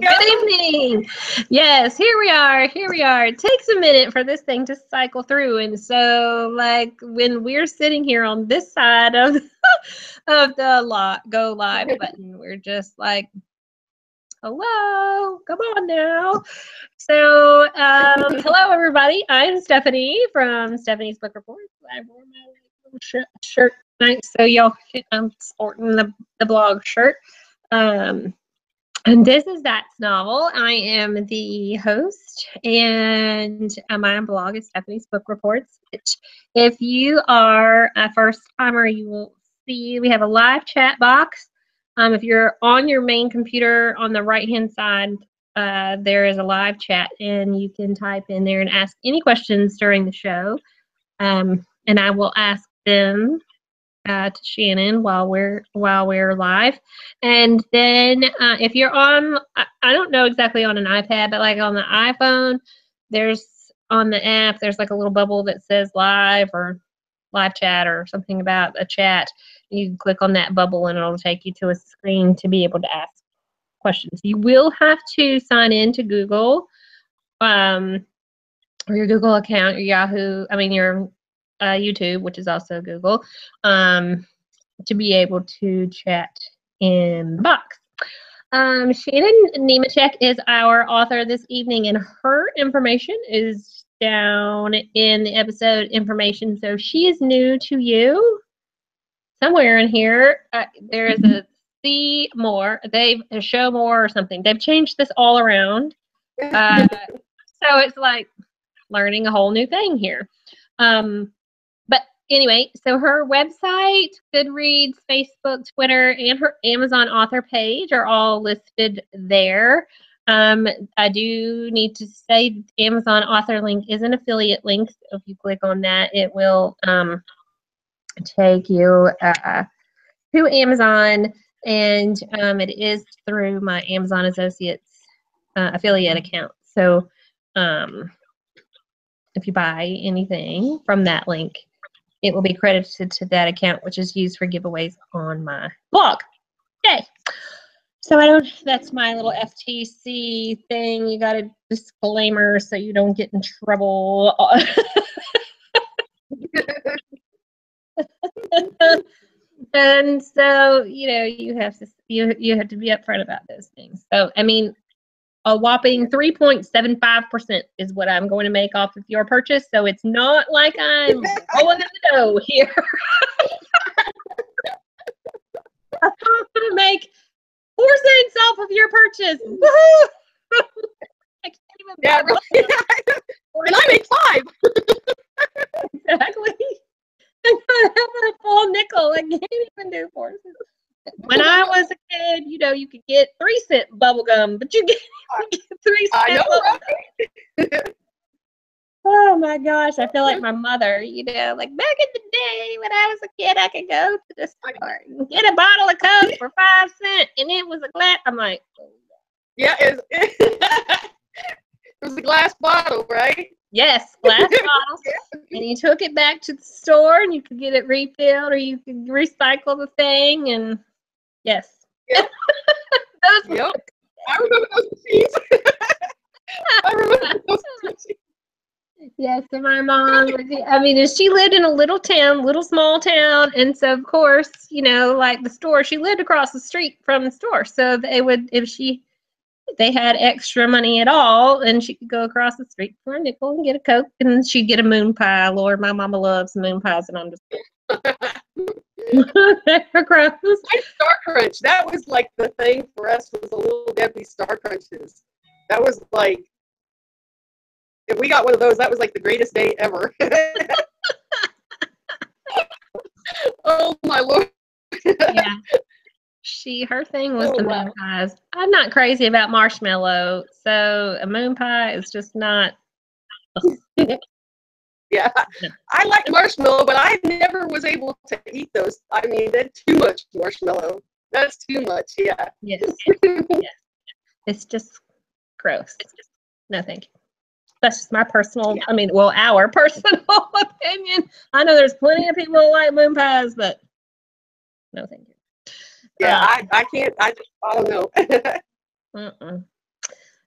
Good evening. Yes, here we are. Here we are. It takes a minute for this thing to cycle through. And so, like, when we're sitting here on this side of, of the go live button, we're just like, hello, come on now. So, hello, everybody. I'm Stephanie from Stephanie's Book Report. I wore my little shirt tonight, so y'all, I'm sporting the blog shirt. And this is That's Novel. I am the host, and my blog is Stephanie's Book Reports. Which, if you are a first timer, you will see we have a live chat box. If you're on your main computer on the right-hand side, there is a live chat, and you can type in there and ask any questions during the show, and I will ask them to Shannon while we're live. And then if you're on, I don't know exactly on an iPad, but like on the iPhone, there's on the app, there's like a little bubble that says live or live chat or something about a chat. You can click on that bubble and it'll take you to a screen to be able to ask questions. You will have to sign in to Google or your Google account, your your YouTube, which is also Google, to be able to chat in the box. Shannon Nemecheck is our author this evening, and her information is down in the episode information. So she is new to you. Somewhere in here, there is a see more. They've a show more or something. They've changed this all around. So it's like learning a whole new thing here. But anyway, so her website, Goodreads, Facebook, Twitter, and her Amazon author page are all listed there. I do need to say the Amazon author link is an affiliate link. So if you click on that, it will take you to Amazon, and it is through my Amazon Associates affiliate account. So if you buy anything from that link, it will be credited to that account, which is used for giveaways on my blog. Okay. So that's my little FTC thing. You got a disclaimer so you don't get in trouble. And so, you have to be upfront about those things. So, I mean, a whopping 3.75% is what I'm going to make off of your purchase. So it's not like I'm rolling in the dough here. I'm going to make 4 cents off of your purchase. Woohoo! I can't even. Yeah, really. And I make 5. Exactly. I'm going to have a full nickel. I can't even do 4 cents. When I was a kid, you could get 3-cent bubble gum, but you get 3 cents. I know, right? Oh my gosh, I feel like my mother, like back in the day when I was a kid, I could go to the store and get a bottle of Coke for 5 cents, and it was a glass. I'm like, oh. Yeah, it was a glass bottle, right? Yes, glass bottle. And you took it back to the store, and you could get it refilled, or you could recycle the thing, and yes. Yep. Yep. I remember those machines. Yes, and my mom, she lived in a little small town, and so of course, like the store, she lived across the street from the store, so they would, they had extra money at all, and she could go across the street for a nickel and get a Coke, and she'd get a moon pie. Lord, my mama loves moon pies, and I'm just they're gross. Star Crunch, that was like the thing for us, was a Little Debbie Star Crunches. That was like, if we got one of those, that was like the greatest day ever. Oh my Lord. Yeah. Her thing was the moon pies. I'm not crazy about marshmallow, so a moon pie is just not. Yeah, I like marshmallow, but I never was able to eat those. I mean, that's too much marshmallow. That's too much, yeah. Yes. Yes. It's just gross. No, thank you. That's just my personal, our personal opinion. I know there's plenty of people who like moon pies, but no, thank you. Yeah, I can't. I don't know.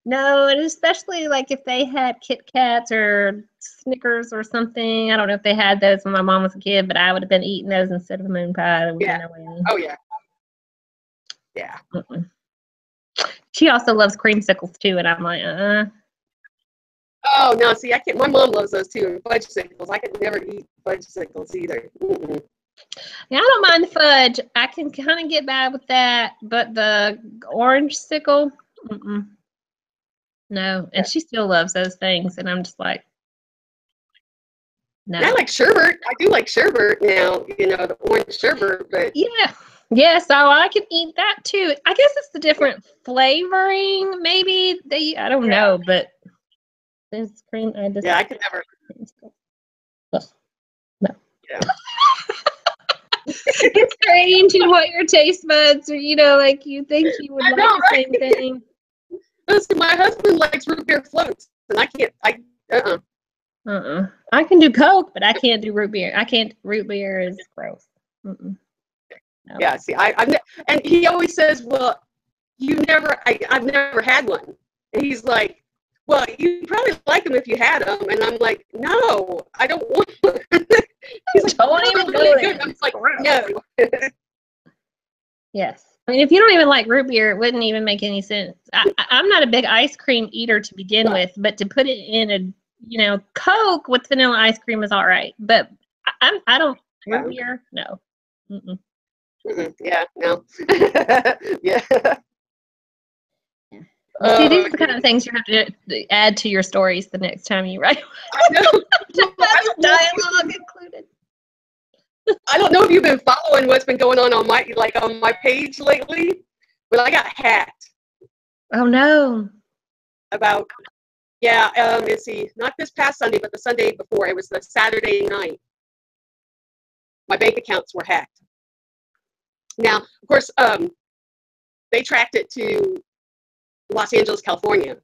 No, and especially like if they had Kit Kats or Snickers or something. I don't know if they had those when my mom was a kid, but I would have been eating those instead of a moon pie. There was no way. Oh yeah. Yeah. Mm-mm. She also loves creamsicles too, and I'm like, Oh no, see, I can't. My mom loves those too. Fudgesicles. I could never eat fudgesicles either. Mm-mm. Yeah, I don't mind the fudge. I can kind of get by with that, but the orange sickle, no. And she still loves those things, and I'm just like, no. I like sherbet. I do like sherbet now. You know, the orange sherbet, but yeah. So I can eat that too. I guess it's the different flavoring. Maybe I don't know, but this cream. I could never. No. Yeah. It's strange what your taste buds are, like you think you would like the same thing. Listen, my husband likes root beer floats, and I can't. I can do Coke, but I can't do root beer. Root beer is gross. No. Yeah, see, and he always says, well, I've never had one. And he's like, well, you probably like them if you had them. And I'm like, no, I don't want one. He's like, don't even go there. I'm like, no. Yes. I mean, if you don't even like root beer, it wouldn't even make any sense. I'm not a big ice cream eater to begin with, but to put it in a, Coke with vanilla ice cream is all right. But I don't, root beer, no. Mm-mm. Yeah, no. Yeah. See, these are the kind of things you have to add to your stories the next time you write. I know. Dialogue included. I don't know if you've been following what's been going on my page lately, but I got hacked. Oh no. Let's see, not this past Sunday, but the Sunday before. It was the Saturday night. My bank accounts were hacked. Now, of course, they tracked it to Los Angeles, California.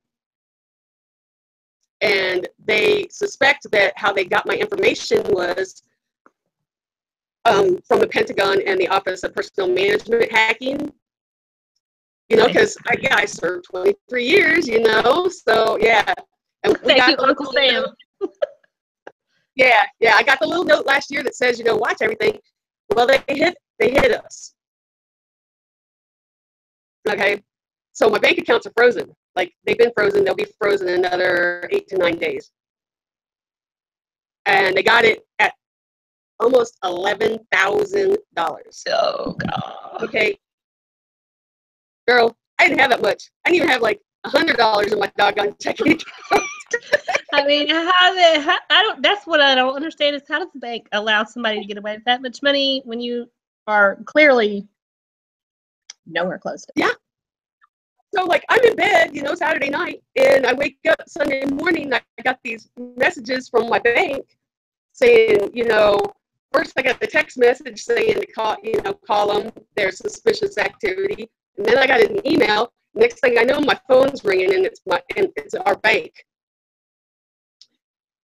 And they suspect that how they got my information was from the Pentagon and the Office of Personnel Management hacking. Because I served 23 years, so yeah. And thank you, Uncle Sam. Yeah, I got the little note last year that says, watch everything. Well, they hit us. Okay, so my bank accounts are frozen. Like, they've been frozen. They'll be frozen in another 8 to 9 days. And they got it at almost $11,000. Oh, God. Okay. Girl, I didn't have that much. I didn't even have like $100 in my doggone checking account. I mean, that's what I don't understand is how does the bank allow somebody to get away with that much money when you are clearly nowhere close to it? Yeah. So, like, I'm in bed, Saturday night, and I wake up Sunday morning, I got these messages from my bank saying, first I got the text message saying to call them, there's suspicious activity. And then I got an email. Next thing I know, my phone's ringing, and it's our bank.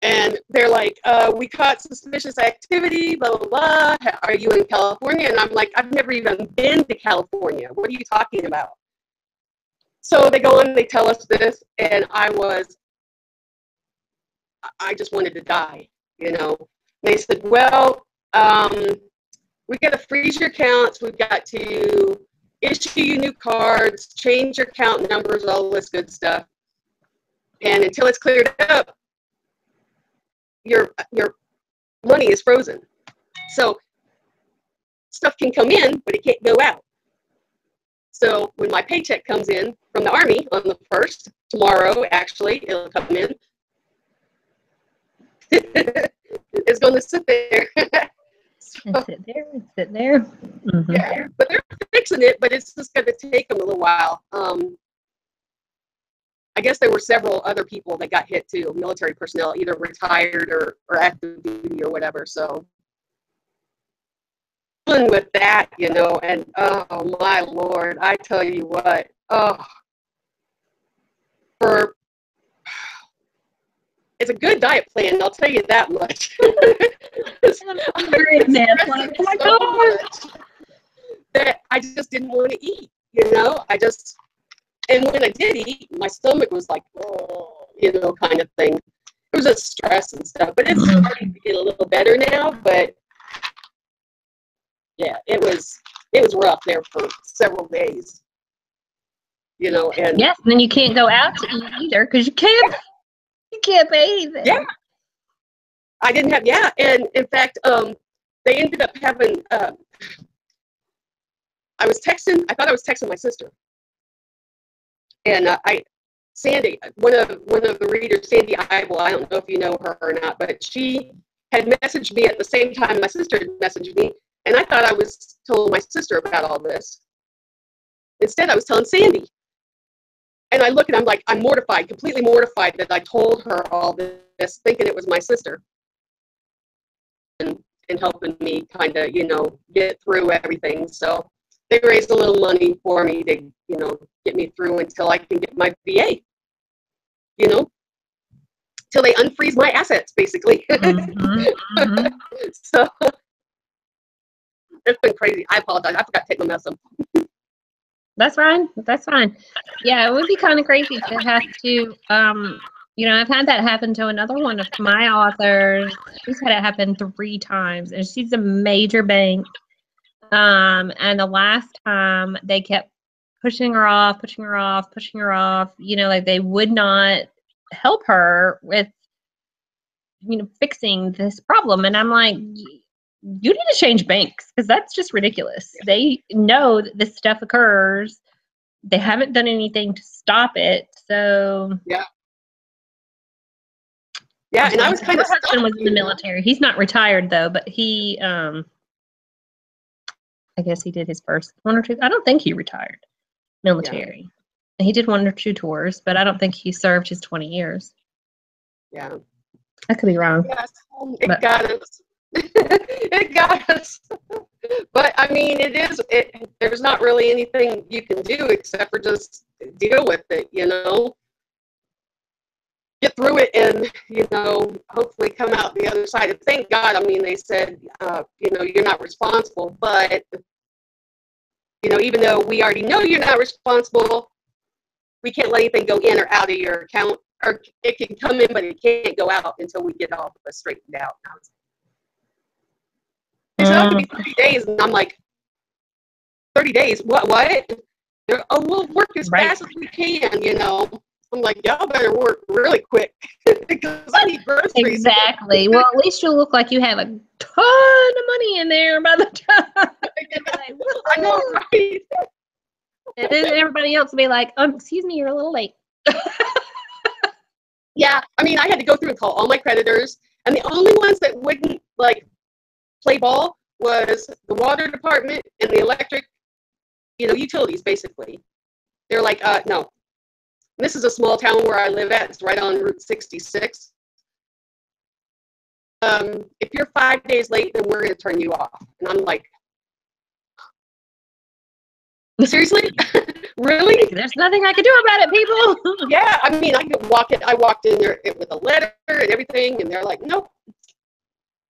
And they're like, we caught suspicious activity, blah, blah, blah. Are you in California? And I'm like, I've never even been to California. What are you talking about? So they go on, they tell us this, and I just wanted to die, They said, well, we got to freeze your accounts. We've got to issue you new cards, change your account numbers, all this good stuff. And until it's cleared up, your money is frozen. So stuff can come in, but it can't go out. So when my paycheck comes in from the Army on the 1st, tomorrow, actually, it'll come in. It's going to sit there. Sit there. Mm-hmm. Yeah, but they're fixing it, but it's just going to take them a little while. I guess there were several other people that got hit too, military personnel, either retired or active duty or whatever. So dealing with that, and oh my Lord, I tell you what, it's a good diet plan, I'll tell you that much. That I just didn't want to eat, And when I did eat, my stomach was like, oh, you know, kind of thing. It was just stress and stuff, but it's starting to get a little better now. But yeah, it was rough there for several days. You know, and yes, and then you can't go out to eat either because you can't pay anything. Yeah, I didn't have and in fact, they ended up having. I thought I was texting my sister, and Sandy, one of the readers, Sandy Ivel, I don't know if you know her or not, but she had messaged me at the same time my sister had messaged me, and I thought I was telling my sister about all this. Instead, I was telling Sandy. And I look and I'm like, I'm mortified, completely mortified that I told her all this, thinking it was my sister. And helping me kind of, you know, get through everything. So they raised a little money for me to, you know, get me through until I can get my VA, you know, till they unfreeze my assets, basically. So it's been crazy. I apologize. I forgot to take my medicine. That's fine. That's fine. Yeah, it would be kind of crazy to have to, you know, I've had that happen to another one of my authors. She's had it happen 3 times, and she's a major bank. And the last time they kept pushing her off, you know, like they would not help her with, you know, fixing this problem. And I'm like, you need to change banks because that's just ridiculous. They know that this stuff occurs. They haven't done anything to stop it. So yeah, and I was kind of. My husband was in the military. He's not retired though, but he, I guess he did his first 1 or 2. I don't think he retired military. Yeah. He did 1 or 2 tours, but I don't think he served his 20 years. Yeah, I could be wrong. Yes, it got us. It got us. But I mean, there's not really anything you can do except for just deal with it, you know, get through it and, you know, hopefully come out the other side. And thank God, I mean, they said, you know, you're not responsible, but, you know, even though we already know you're not responsible, we can't let anything go in or out of your account, or it can come in, but it can't go out until we get all of this straightened out. They said, oh, it could be 30 days. And I'm like, 30 days? What? They're, oh, we'll work as fast as we can, you know. I'm like, y'all better work really quick because I need groceries. Exactly. Well, at least you'll look like you have a ton of money in there by the time. I know, right? And then everybody else will be like, excuse me, you're a little late. Yeah, I mean, I had to go through and call all my creditors, and the only ones that wouldn't, like, play ball was the water department and the electric, you know, utilities, basically. They're like, no. And this is a small town where I live at. It's right on Route 66. If you're 5 days late, then we're going to turn you off. And I'm like, seriously? Really? There's nothing I can do about it, people. Yeah, I mean, I walked in there with a letter and everything, and they're like, nope.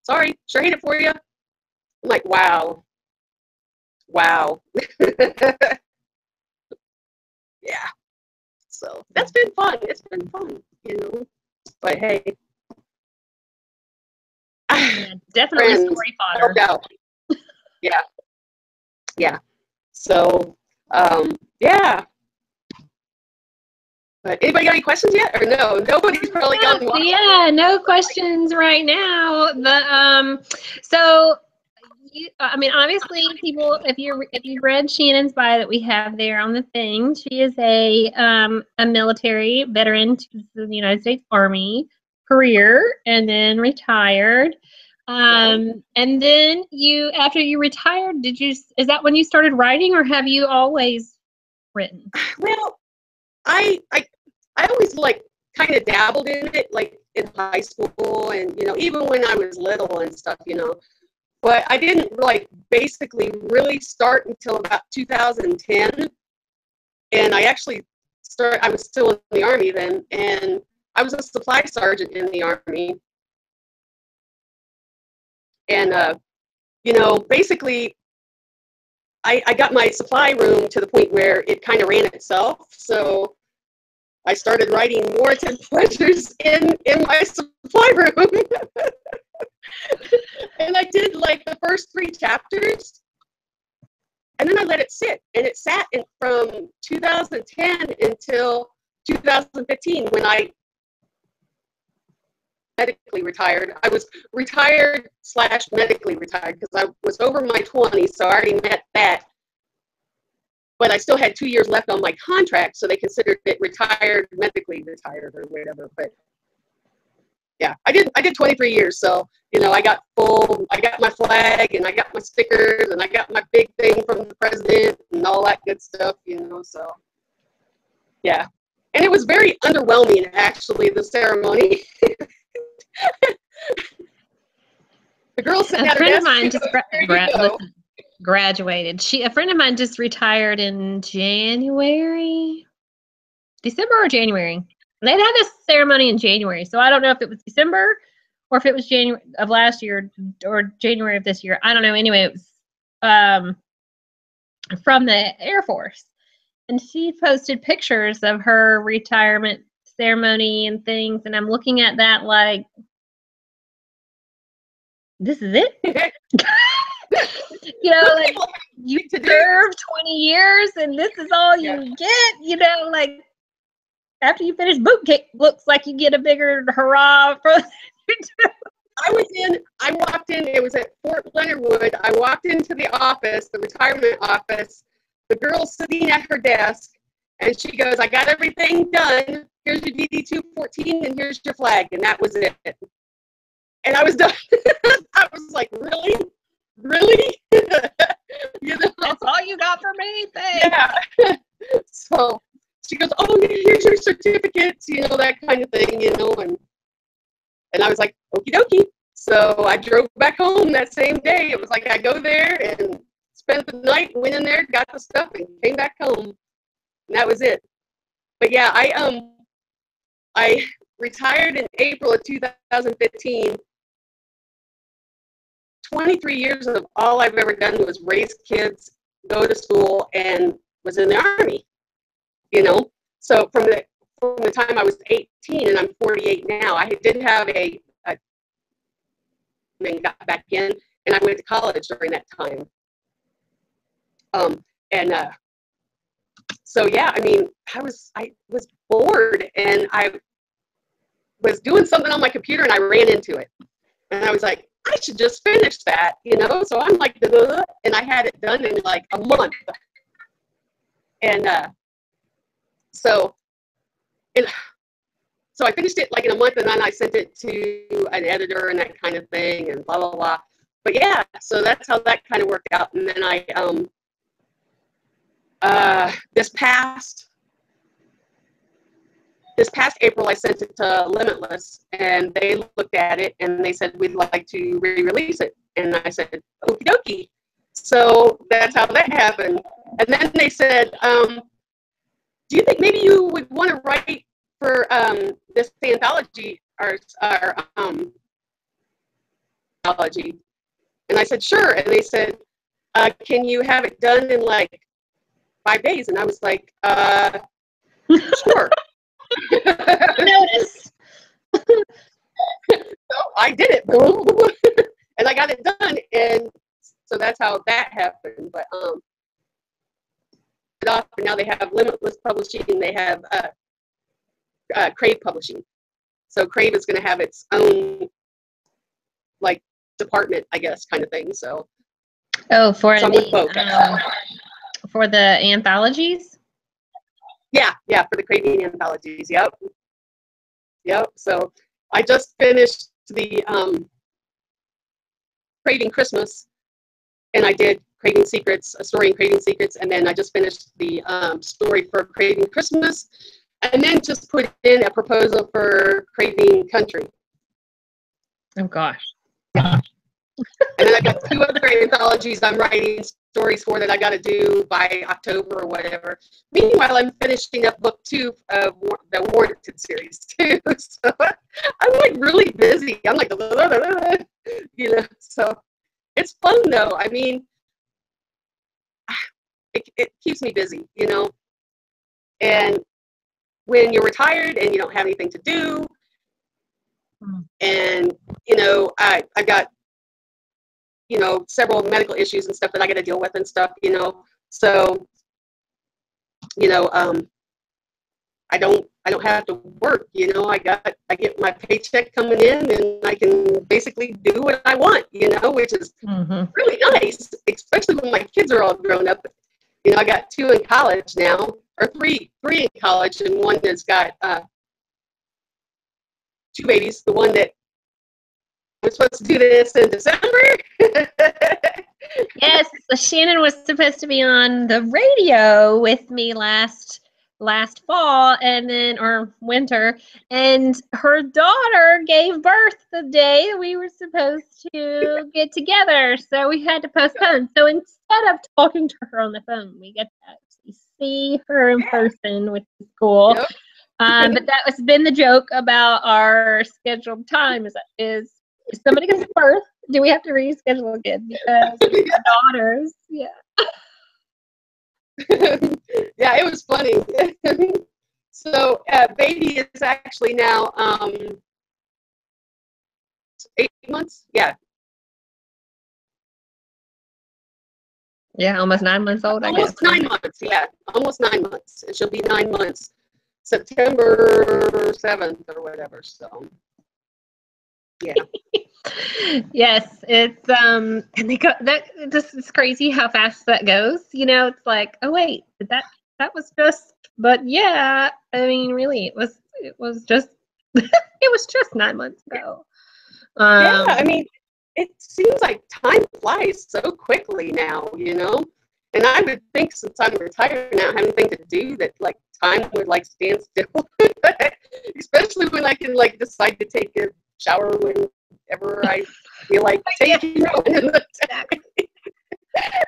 Sorry, sure hate it for you. I'm like, wow. Yeah. So that's been fun. It's been fun, you know. But hey. Yeah, definitely story fodder. Yeah. Yeah. So, yeah. But anybody got any questions yet? Or no? Nobody's probably got one. Yeah, no questions right now. So I mean, obviously, people, if you've read Shannon's bio that we have there on the thing, she is a military veteran to the United States Army career, and then retired. And then after you retired, is that when you started writing, or have you always written? Well, I always like kind of dabbled in it, like in high school, and you know, even when I was little and stuff, you know. But I didn't like basically really start until about 2010, and I actually I was still in the Army then, and I was a supply sergeant in the Army, and you know, basically I got my supply room to the point where it kind of ran itself. So I started writing Warranted Pleasures in my supply room. And I did like the first 3 chapters. And then I let it sit. And it sat from 2010 until 2015 when I medically retired. I was retired / medically retired because I was over my 20s, so I already met that. But I still had 2 years left on my contract, so they considered it retired, medically retired or whatever. But yeah, I did 23 years, so I got my flag and I got my stickers and I got my big thing from the president and all that good stuff, so yeah. And it was very underwhelming, actually, the ceremony. The girl sitting at her desk, a friend of mine just graduated. A friend of mine just retired in December or January. They had this ceremony in January, so I don't know if it was December or if it was January of last year or January of this year. I don't know. Anyway, it was from the Air Force, and she posted pictures of her retirement ceremony and things, and I'm looking at that like, this is it? Like you served 20 years and this is all you get, like after you finish boot camp, looks like you get a bigger hurrah for I walked in, it was at Fort Leonard Wood. I walked into the office, the retirement office, the girl's sitting at her desk, and she goes, I got everything done. Here's your DD-214 and here's your flag. And that was it. And I was done. I was like, really? Really? That's all you got for me? Thanks. Yeah. So she goes, oh, here's your certificates, that kind of thing, and I was like, okie dokie. So I drove back home that same day. It was like I go there and spent the night, went in there, got the stuff, and came back home. And that was it. But yeah, I retired in April of 2015. 23 years of all I've ever done was raise kids, go to school, and was in the Army. So from the time I was 18 and I'm 48 now, I did have then got back in, and I went to college during that time. So yeah, I was bored, and I was doing something on my computer, and I ran into it, and I was like, I should just finish that, So I'm like, and I had it done in like a month, and so I finished it like in a month, and then I sent it to an editor and that kind of thing, and blah blah blah. But yeah, so that's how that kind of worked out. And then this past April, I sent it to Limitless, and they looked at it and they said, we'd like to re-release it. And I said, okie dokie. So that's how that happened. And then they said, do you think maybe you would want to write for this anthology, our anthology? And I said, sure. And they said, can you have it done in like 5 days? And I was like, sure. Notice. So I did it. And I got it done. And so that's how that happened. But and now they have Limitless Publishing, and they have Crave Publishing. So Crave is going to have its own like department, I guess, kind of thing. So for the anthologies. Yeah, for the Craving anthologies. Yep. So I just finished the Craving Christmas, and I did Craving Secrets, a story in Craving Secrets, and then I just finished the story for Craving Christmas, and then just put in a proposal for Craving Country. Oh gosh. And then I got 2 other anthologies I'm writing stories for that I got to do by October or whatever. Meanwhile, I'm finishing up book 2 of the Warranted series too. So I'm like really busy. I'm like, so it's fun though. it keeps me busy, you know. And when you're retired and you don't have anything to do, and you know, I got, you know, several medical issues and stuff that I got to deal with and stuff, you know. So, you know, I don't have to work, you know. I get my paycheck coming in, and I can basically do what I want, you know, which is really nice, especially when my kids are all grown up. You know, I got 2 in college now, or three in college, and one has got 2 babies. The one that was supposed to do this in December. Yes, Shannon was supposed to be on the radio with me last fall or winter, and her daughter gave birth the day we were supposed to get together, so we had to postpone. So instead of talking to her on the phone, we get to actually see her in person, which is cool. Yep. But that has been the joke about our scheduled time is if somebody gives birth, do we have to reschedule again because of the daughters? Yeah. Yeah, it was funny. So baby is actually now 8 months. Yeah. Yeah, almost 9 months old, I guess. Almost 9 months, yeah. Almost 9 months. It she'll be 9 months. September 7th or whatever. So yeah. Yes, it's and they go that just is crazy how fast that goes. You know, it's like, oh wait, that was just, but yeah, I mean, really, it was just it was just 9 months ago. Yeah, I mean, it seems like time flies so quickly now, you know. And I would think, since I'm retired now, having anything to do, that like time would like stand still, especially when I can like decide to take a shower whenever I feel like taking one.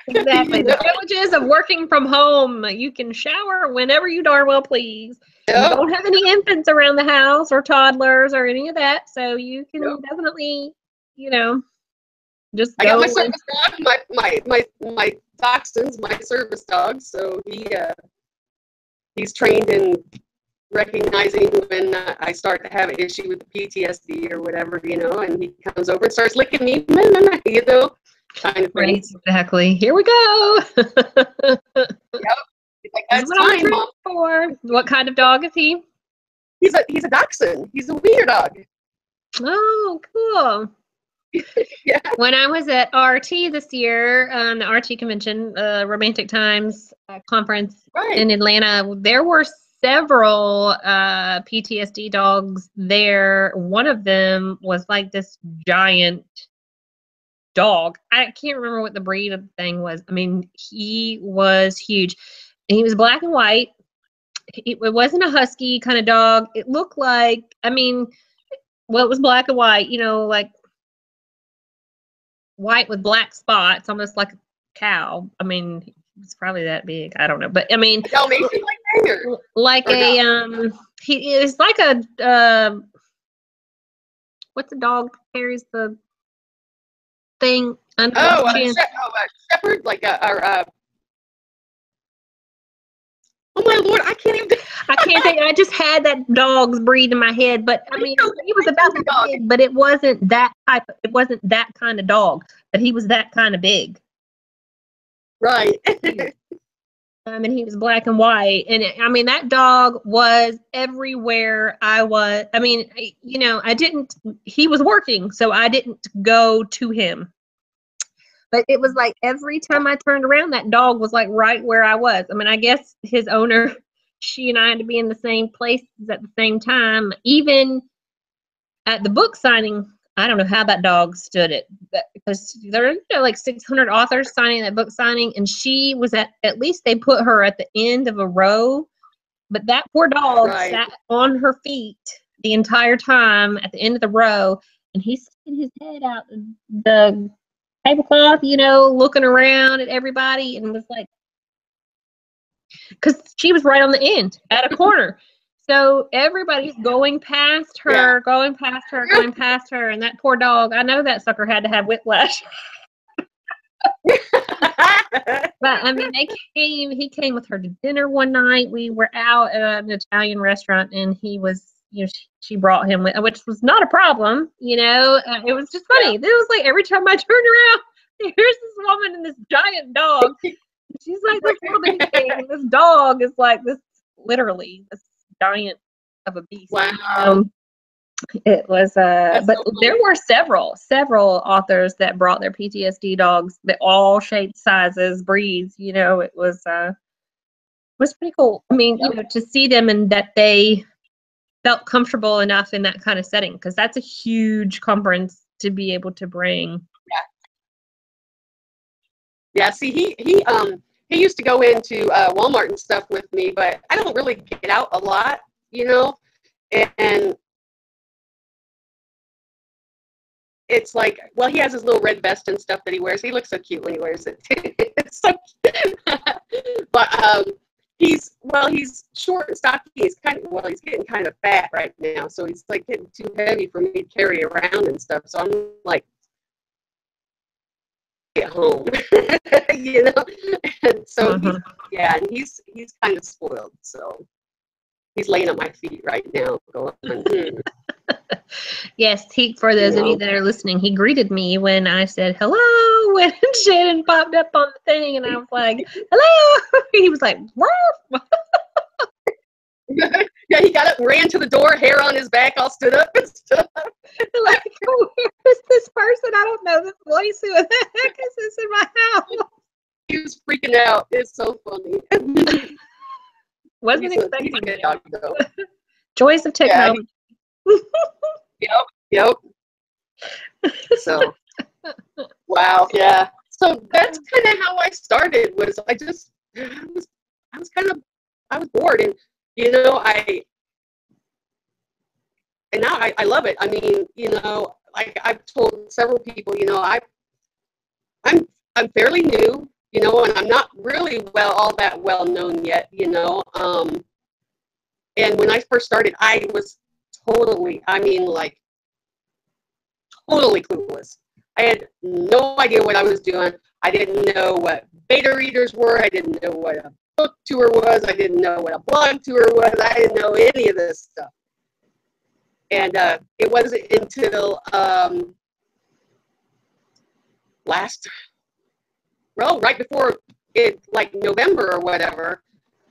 Exactly. You The know? privileges of working from home. You can shower whenever you darn well please. Yep. You don't have any infants around the house or toddlers or any of that, so you can definitely, you know, just I go. got my service dog, my dachshund's my service dog, so he's trained in recognizing when I start to have an issue with the PTSD or whatever, you know, and he comes over and starts licking me, you know, kind of thing. Right, exactly. Here we go. Yep. He's like, that's time, Mom. For. What kind of dog is he? He's a dachshund. He's a wiener dog. Oh, cool. Yeah. When I was at RT this year, the RT convention, Romantic Times conference in Atlanta, there were several PTSD dogs there. One of them was like this giant dog. I can't remember what the breed of the thing was. I mean, he was huge. And he was black and white. It wasn't a husky kind of dog. It looked like, I mean, well, it was black and white, you know, like white with black spots, almost like a cow. I mean, it's probably that big. I don't know, but I mean, like a he is like a what's a dog that carries the thing under the chin? A shepherd, like oh my Lord, I can't even. I can't think. I just had that dog's breed in my head, but I mean, he was about that big, but it wasn't that type. It wasn't that kind of dog, but he was that kind of big. Right. And he was black and white, and I mean, that dog was everywhere I was. I mean, you know, he was working, so I didn't go to him. But it was like every time I turned around, that dog was like right where I was. I mean, I guess his owner, she and I had to be in the same places at the same time. Even at the book signing, I don't know how that dog stood it, because there are like 600 authors signing that book signing, and she was at least they put her at the end of a row. But that poor dog sat on her feet the entire time at the end of the row, and he's sticking his head out the tablecloth, you know, looking around at everybody, and was like, because she was right on the end at a corner. So everybody's going past her, going past her, and that poor dog, I know that sucker had to have whiplash. But I mean, he came with her to dinner one night. We were out at an Italian restaurant, and he was, she brought him with, which was not a problem, it was just funny. Yeah. It was like every time I turned around, here's this woman and this giant dog. She's like this little thing, and this dog is like this, literally this giant of a beast. Wow. It was but so there were several authors that brought their PTSD dogs, that all shapes, sizes, breeds. It was pretty cool. I mean, to see them and that they felt comfortable enough in that kind of setting, because that's a huge conference to be able to bring. Yeah. See, he used to go into Walmart and stuff with me, but I don't really get out a lot, and it's like, well, he has his little red vest and stuff that he wears. He looks so cute when he wears it. It's so cute. But he's short and stocky. He's getting kind of fat right now, so he's like getting too heavy for me to carry around and stuff. So I'm like, at home, And so he's kind of spoiled. So he's laying at my feet right now, going. Yes, for those of you that are listening, he greeted me when I said hello, when Shannon popped up on the thing, and I was like, hello. He was like, woof. Yeah, he got up and ran to the door, hair on his back, all stood up and stuff. Like, where's this person? I don't know this voice. Who the heck is this in my house? He was freaking out. It's so funny. Wasn't expecting it. Joys of technology. Yeah. Yep. So, wow. Yeah. So that's kind of how I started. I was bored, and and now I love it. I mean, like I've told several people, I'm fairly new, and I'm not really all that well known yet, and when I first started, I was totally clueless. I had no idea what I was doing. I didn't know what beta readers were. I didn't know what a book tour was. I didn't know what a blog tour was. I didn't know any of this stuff. And it wasn't until right before it, like November or whatever,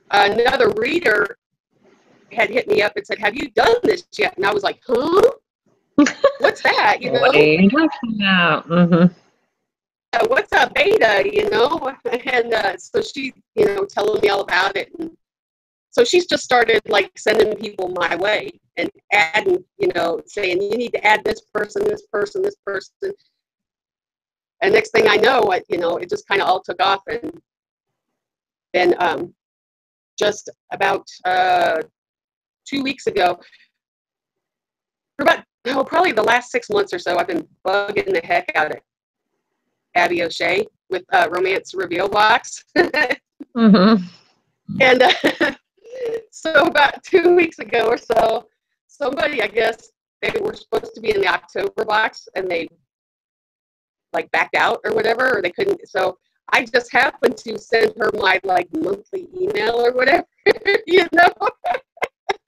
another reader had hit me up and said, "Have you done this yet?" And I was like, "Huh? What's that?" What are you talking about? Mm-hmm. What's a beta? And so she, telling me all about it. And so she's just started like sending people my way and adding, saying you need to add this person, this person, this person. And next thing I know, it just kind of all took off. And then just about 2 weeks ago, for about probably the last 6 months or so, I've been bugging the heck out of Abby O'Shea with Romance Reveal Box. Mm-hmm. And so about 2 weeks ago or so, somebody, I guess, they were supposed to be in the October box, and they like backed out or whatever, or they couldn't. So I just happened to send her my like monthly email or whatever,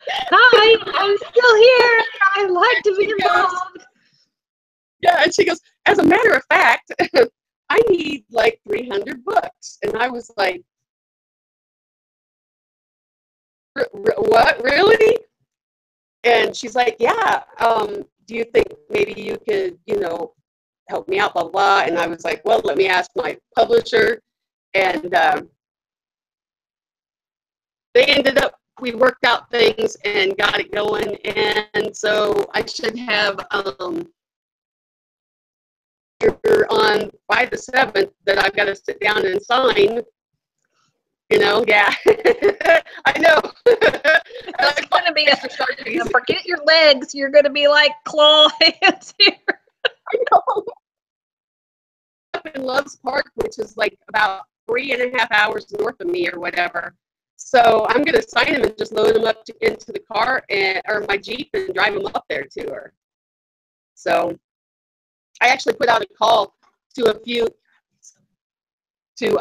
Hi, I'm still here. I'd like to be involved. Yeah, and she goes, as a matter of fact, I need like 300 books. And I was like, what, really? And she's like, yeah, do you think maybe you could, help me out, blah, blah. And I was like, well, let me ask my publisher. And we worked out things and got it going. And so I should have by the 7th that I've got to sit down and sign. Yeah. I know. It's going to be forget your legs. You're going to be like claw hands here. I know. Up in Loves Park, which is like about 3.5 hours north of me or whatever. So I'm going to sign them and just load them up into the car or my Jeep and drive them up there to her. So I actually put out a call to a few. to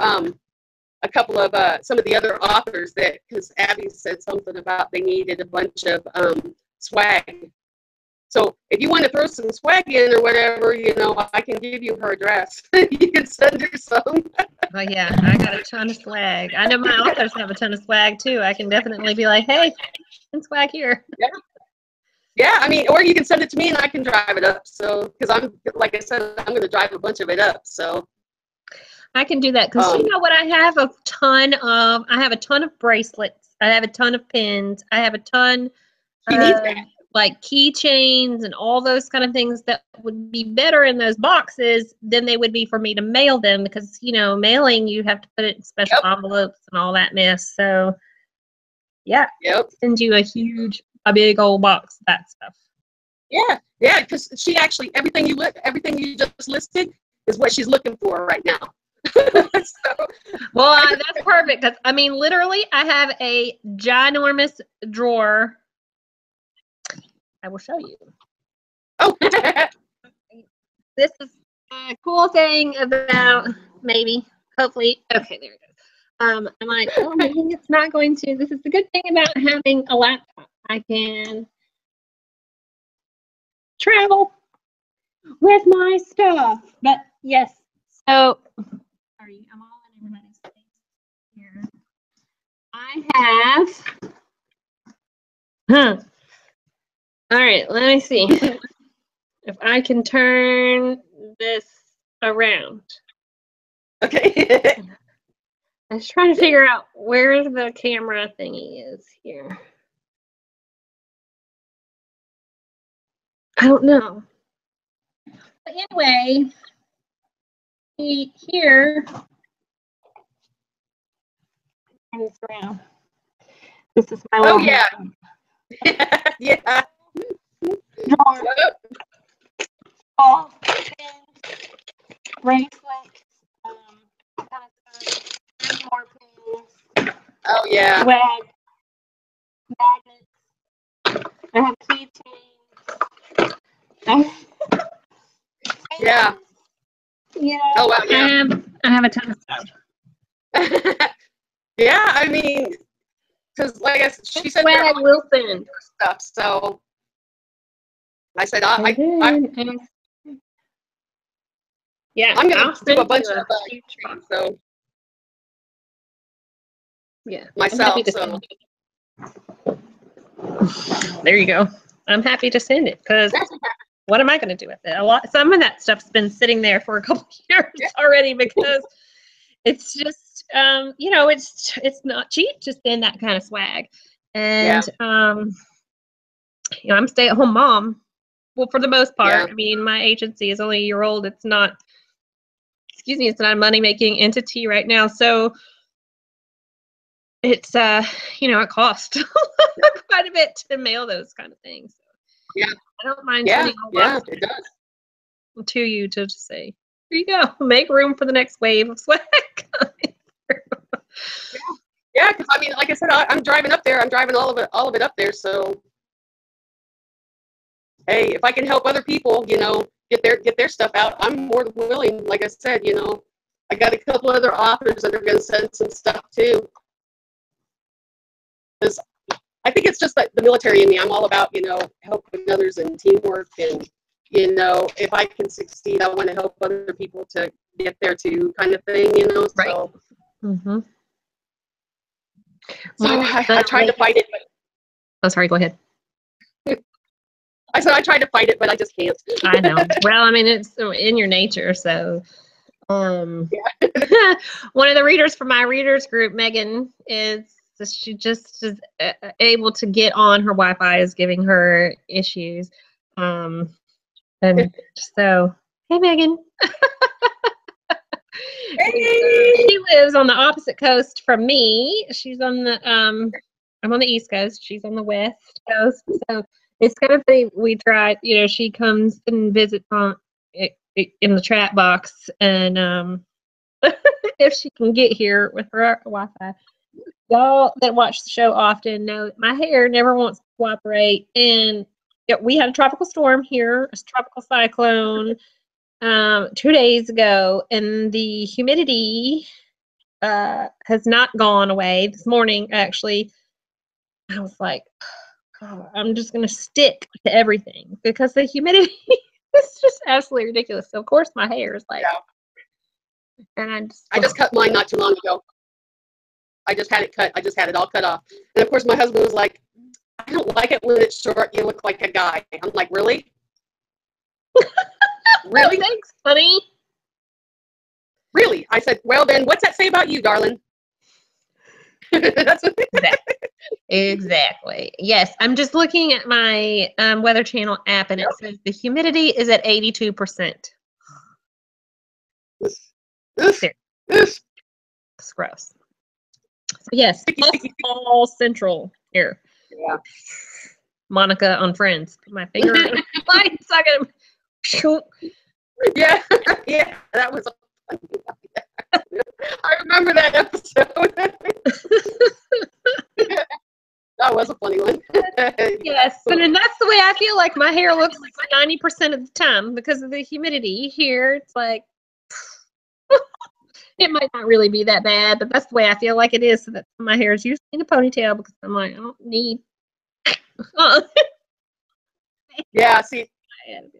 a couple of some of the other authors that, because Abby said something about they needed a bunch of swag. So if you want to throw some swag in or whatever, you know, I can give you her address. You can send her some. Oh yeah, I got a ton of swag. I know my authors have a ton of swag too. I can definitely be like, hey, some swag here. Yeah. Yeah, I mean, or you can send it to me and I can drive it up. So, because I'm, like I said, I'm going to drive a bunch of it up. So I can do that because you know what? I have a ton of bracelets. I have a ton of pins. I have a ton of like keychains and all those kind of things that would be better in those boxes than they would be for me to mail them, because, you know, mailing, you have to put it in special envelopes and all that mess. So yeah, send you a big old box of that stuff. Yeah, yeah, because she actually, everything you just listed is what she's looking for right now. Well, that's perfect, because I mean, literally, I have a ginormous drawer. I will show you. Oh, this is a cool thing about hopefully. Okay, there it goes. I'm like, oh, maybe it's not going to. This is the good thing about having a laptop. I can travel with my stuff. But yes, so sorry, I'm all in everybody's face here. I have. All right, let me see if I can turn this around. Okay. I was trying to figure out where the camera thingy is here. I don't know. But anyway, here, turn this around. This is my little yeah. drawer. All bracelets, kind of stuff, more pins. Oh yeah. Swag, magnets. I have keychains. Yeah. Yeah. Oh wow. Yeah. I have a ton of stuff. Yeah, I mean, because like she said, swag will send stuff. So I said, yeah, I'm gonna do a bunch of so yeah, myself. So there you go. I'm happy to send it, because what am I going to do with it? Some of that stuff's been sitting there for a couple years already, because it's just you know, it's not cheap to send that kind of swag. And you know, I'm a stay-at-home mom. Well, for the most part. I mean, my agency is only a year old. It's not a money-making entity right now. So it's you know, it costs quite a bit to mail those kind of things. Yeah. I don't mind sending it does. to you to just say, here you go, make room for the next wave of swag. Yeah, because I mean, like I said, I'm driving up there. I'm driving all of it up there. So hey, if I can help other people, you know, get their stuff out, I'm more than willing. Like I said, you know, I got a couple other authors that are going to send some stuff too. Because I think it's just like the military in me. I'm all about, you know, helping others and teamwork, and you know, if I can succeed, I want to help other people to get there too, kind of thing, you know. Right. So, So I tried to fight it. Oh, sorry. Go ahead. I said I tried to fight it, but I just can't. I know. Well, I mean, it's in your nature. So, one of the readers from my readers group, Megan, she just is able to get on. Her Wi-Fi is giving her issues. And so, hey, Megan. Hey. She lives on the opposite coast from me. She's on the I'm on the East Coast. She's on the West Coast. So it's kind of funny. We tried, you know, she comes and visits on in the chat box, and if she can get here with her Wi-Fi. Y'all that watch the show often know my hair never wants to cooperate, and we had a tropical storm here, a tropical cyclone 2 days ago, and the humidity has not gone away. This morning, actually, I was like, oh, I'm just going to stick to everything because the humidity is just absolutely ridiculous. So, of course, my hair is like, and I just cut mine not too long ago. I just had it cut. I just had it all cut off. And of course, my husband was like, I don't like it when it's short. You look like a guy. I'm like, really? Really? Thanks, honey. Really? I said, well, then what's that say about you, darling? That's what Exactly. Yes, I'm just looking at my Weather Channel app, and it says the humidity is at 82%. It's gross. So yes, all central here. Yeah. Monica on Friends. Put my finger in the light so I can. Yeah, yeah, that was a funny one. I remember that episode. That was a funny one. Yes, and that's the way I feel like my hair looks 90% of the time because of the humidity here. It's like it might not really be that bad, but that's the way I feel like it is. So that my hair is usually in a ponytail because I'm like, I don't need. Yeah, see, and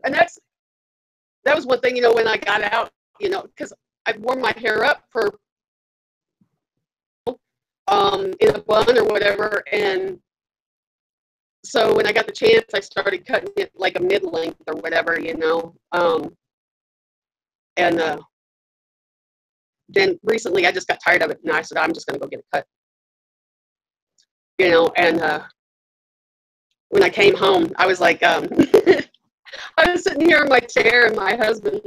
that was one thing, when I got out, because I wore my hair up for in a bun or whatever, and so when I got the chance, I started cutting it like a mid-length or whatever, and then recently I just got tired of it, and I said I'm just gonna go get it cut, and when I came home, I was like, I was sitting here in my chair, and my husband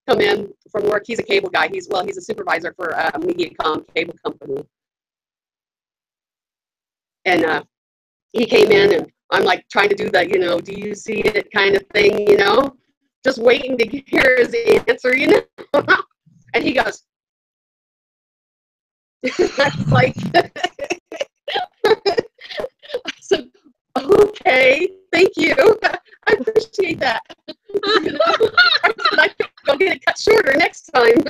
come in from work. He's a cable guy. He's a supervisor for a Mediacom cable company. And he came in, and I'm like trying to do the, do you see it kind of thing, just waiting to hear his answer, and he goes, that's like, I said, okay, thank you. I appreciate that. I think I'll get it cut shorter next time.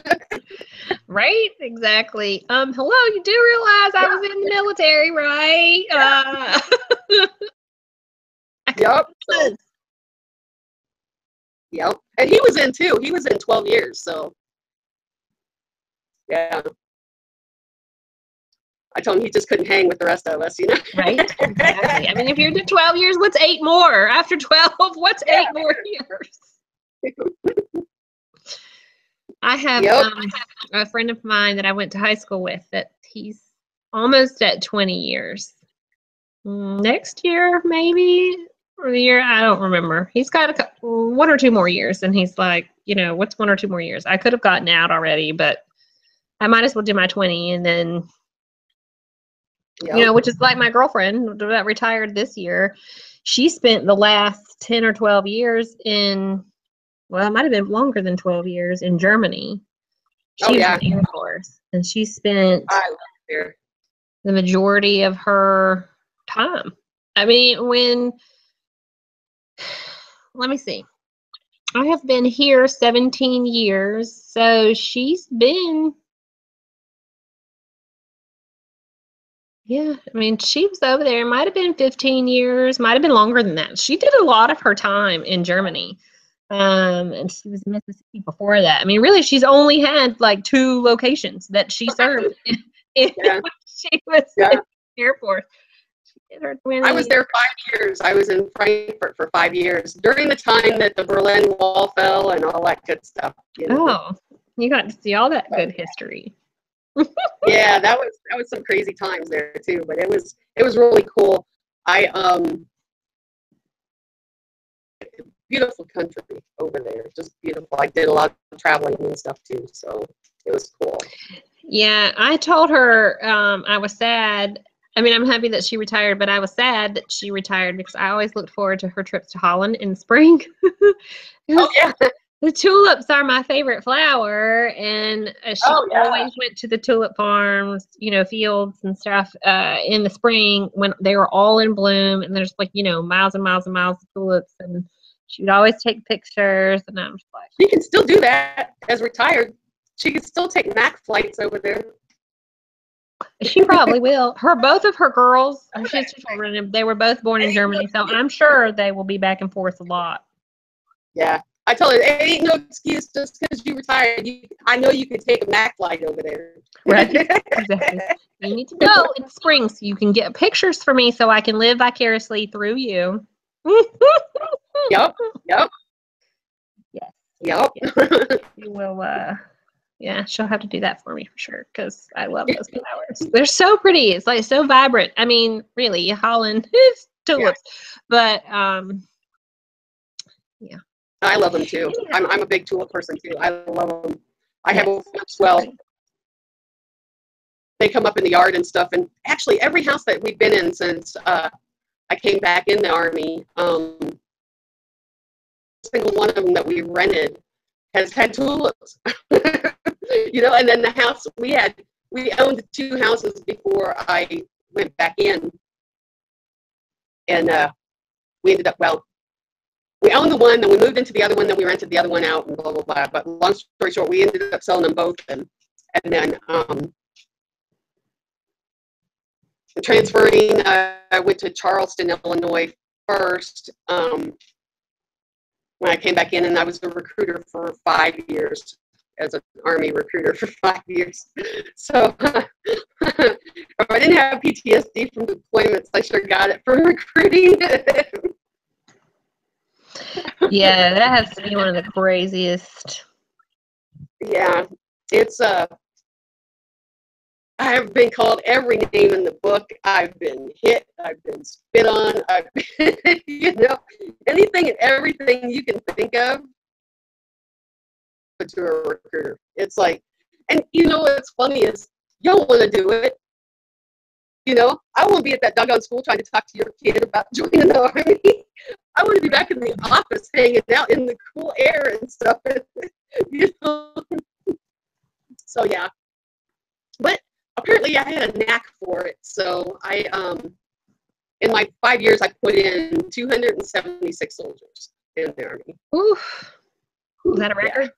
Right? Exactly. Hello, you do realize I was in the military, right? Yep. So, yep. And he was in too. He was in 12 years. So, yeah. I told him he just couldn't hang with the rest of us, Right? Exactly. I mean, if you're to 12 years, what's 8 more? After 12, what's 8 more years? I have a friend of mine that I went to high school with that he's almost at 20 years. Next year, maybe, or the year, I don't remember. He's got 1 or 2 more years, and he's like, what's 1 or 2 more years? I could have gotten out already, but I might as well do my 20 and then, which is like my girlfriend that retired this year. She spent the last 10 or 12 years in, well, it might have been longer than 12 years in Germany. She was in the Air Force, and she spent the majority of her time. I mean, let me see. I have been here 17 years, so she's been, she was over there. It might have been 15 years, might have been longer than that. She did a lot of her time in Germany. And she was in Mississippi before that. I mean, really, she's only had like 2 locations that she served. She was in the Air Force. I was there 5 years. I was in Frankfurt for 5 years during the time that the Berlin Wall fell and all that good stuff. Oh, you got to see all that good history. Yeah, that was some crazy times there too. But it was really cool. Beautiful country over there, just beautiful. I did a lot of traveling and stuff too, so it was cool. Yeah, I told her I was sad. I mean, I'm happy that she retired, but I was sad that she retired because I always looked forward to her trips to Holland in spring. Oh yeah. The tulips are my favorite flower, and she always went to the tulip farms, fields and stuff in the spring when they were all in bloom, and there's like, miles and miles and miles of tulips, and she would always take pictures, and I'm just like, you can still do that as retired. She can still take MAC flights over there. She probably will. Both of her girls, she has 2 children, and they were both born in Germany, so I'm sure they will be back and forth a lot. Yeah. I told her, it ain't no excuse just because you retired. I know you can take a MAC flight over there. Right. Exactly. You need to go in the spring so you can get pictures for me so I can live vicariously through you. Yep. Yes. Yep. You will, yeah, she'll have to do that for me for sure because I love those flowers. They're so pretty. It's like so vibrant. I mean, really, Holland is tulips, but yeah. I love them too. I'm a big tulip person too. I love them. I have a well. They come up in the yard and stuff. And actually, every house that we've been in since I came back in the Army, single one of them that we rented has had tulips. You know, and then the house we owned 2 houses before I went back in, and we ended up, well, we owned the one, then we moved into the other one, then we rented the other one out, and blah blah blah. But long story short, we ended up selling them both, and then transferring. I went to Charleston, Illinois first. When I came back in, and I was a recruiter for 5 years, as an Army recruiter for 5 years. So if I didn't have PTSD from deployments, I sure got it from recruiting. Yeah, that has to be one of the craziest. Yeah, it's I have been called every name in the book. I've been hit. I've been spit on. I've been, you know, anything and everything you can think of. To a recruiter, it's like, and you know what's funny is you don't want to do it. You know, I won't be at that doggone school trying to talk to your kid about joining the Army. I want to be back in the office, hanging out in the cool air and stuff. You know, so yeah. But apparently, I had a knack for it. So I, in my 5 years, I put in 276 soldiers in the Army. Oof, is that a record? Yeah.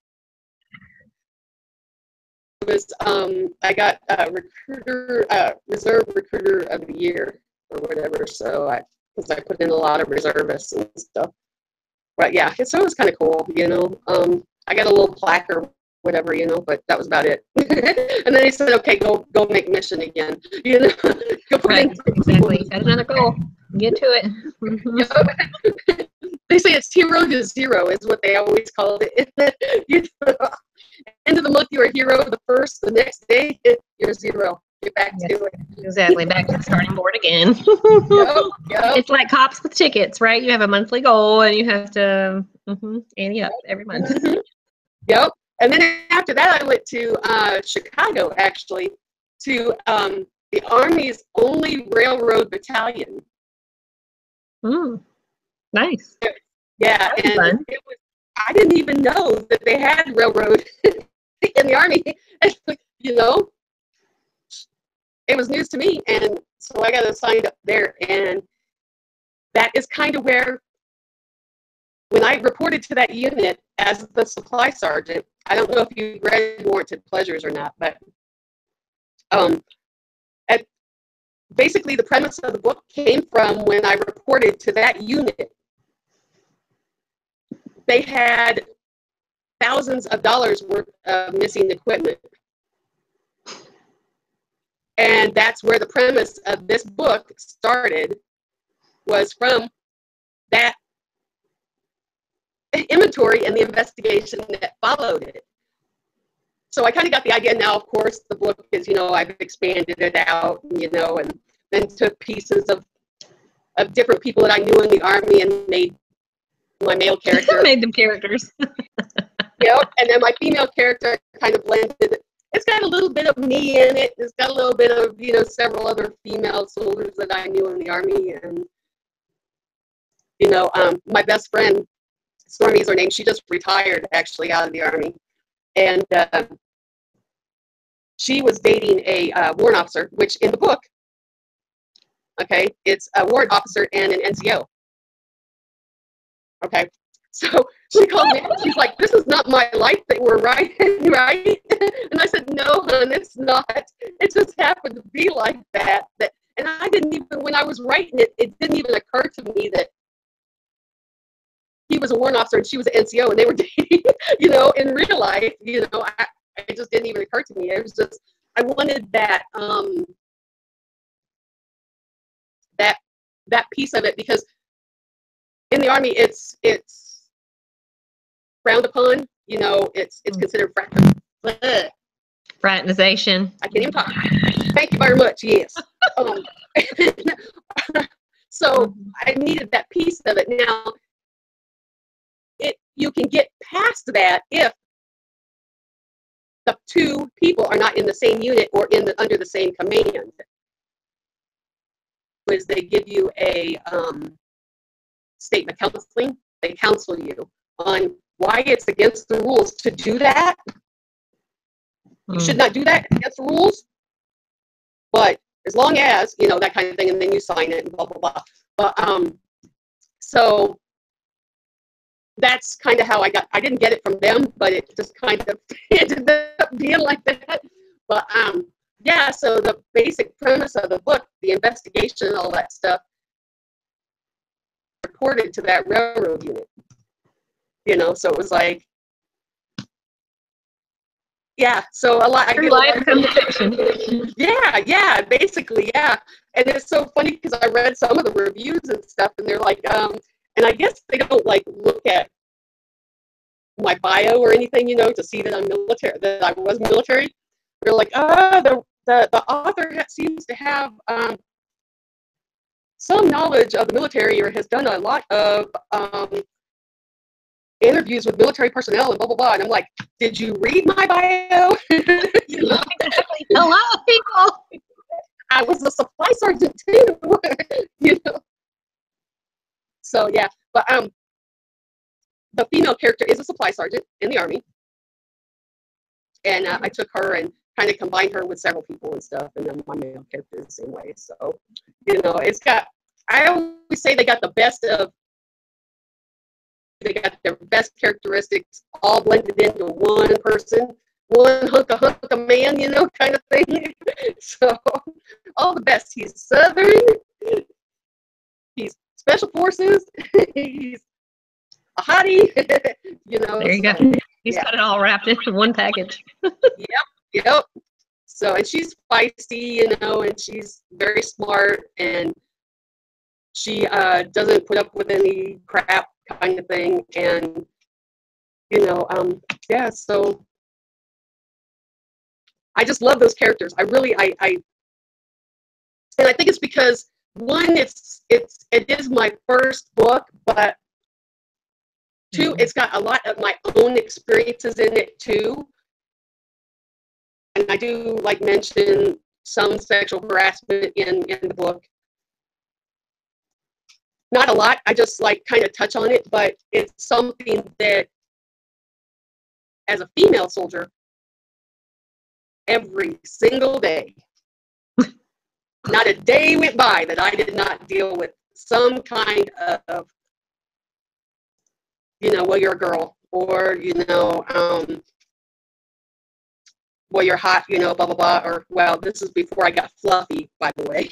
Was I got reserve recruiter of the year or whatever, so because I put in a lot of reservists and stuff. But yeah, so it was kind of cool, you know. I got a little plaque or whatever, you know, but that was about it. And then they said, okay, go make mission again, you know. Go put Right, in exactly. Got another goal. Get to it. They say it's 0 to 0 is what they always called it. You know? End of the month, you're a hero. The first, the next day, you're 0. Get back to it. Exactly. Back to the starting board again. Yep. It's like cops with tickets, right? You have a monthly goal and you have to ante up every month. Mm-hmm. Yep. And then after that, I went to Chicago, actually, to the Army's only railroad battalion. Nice. Yeah, and it was, I didn't even know that they had railroad in the Army. You know, it was news to me, and so I got assigned up there, and that is kind of where, when I reported to that unit as the supply sergeant, I don't know if you read Warranted Pleasures or not, but basically the premise of the book came from when I reported to that unit. They had thousands of dollars worth of missing equipment. And that's where the premise of this book started, was from that inventory and the investigation that followed it. So I kind of got the idea. Now, of course, the book is, you know, I've expanded it out, you know, and then took pieces of different people that I knew in the Army and made my male character. Made them characters. Yep. And then my female character kind of blended. It's got a little bit of me in it. It's got a little bit of, you know, several other female soldiers that I knew in the Army. And, you know, my best friend, Stormy is her name. She just retired, actually, out of the Army. And she was dating a warrant officer, which in the book, okay, it's a warrant officer and an NCO. Okay, so She called me. She's like, "This is not my life that we're writing, right?" And I said, "No, hon, it's not. It just happened to be like that. And I didn't even, when I was writing it, it didn't even occur to me that he was a warrant officer and she was an NCO and they were dating, in real life. It just didn't even occur to me. It was just, I wanted that that piece of it, because in the Army it's frowned upon. It's considered fraternization. I can't even talk. Thank you very much. Yes. So I needed that piece of it. Now, you can get past that if the two people are not in the same unit or under the same command. Is they give you a statement counseling. They counsel you on why it's against the rules to do that. You should not do that against the rules. But as long as, that kind of thing, and then you sign it and blah, blah, blah. But, so that's kind of how I didn't get it from them, but it just kind of ended up being like that. But, yeah, so the basic premise of the book, the investigation, all that stuff, reported to that railroad unit. So it was like, yeah, so a lot. Your life comes to fiction. Yeah, basically, yeah. And it's so funny because I read some of the reviews and stuff, and they're like, and I guess they don't like look at my bio or anything, to see that I'm military, that I was military. They're like, the author seems to have some knowledge of the military or has done a lot of interviews with military personnel and blah, blah, blah. And I'm like, did you read my bio? Hello, people. I was a supply sergeant too. So, yeah. But the female character is a supply sergeant in the Army. And I took her and kind of combined her with several people and stuff. And then my male character is the same way. So, it's got, I always say they got the best of, they got their best characteristics all blended into one person, one hunk of man, kind of thing. So, all the best. He's Southern, he's Special Forces, he's a hottie, There you go. He's got it all wrapped into one package. Yep. So, and she's feisty, and she's very smart, and she doesn't put up with any crap kind of thing. And, yeah, so I just love those characters. I really, and I think it's because, one, it is my first book, but two, it's got a lot of my own experiences in it too. And I do mention some sexual harassment in the book. Not a lot. I just kind of touch on it, but it's something that, as a female soldier, every single day, not a day went by that I did not deal with some kind of, well, you're a girl, or, well, you're hot, blah, blah, blah, or, well, this is before I got fluffy, by the way.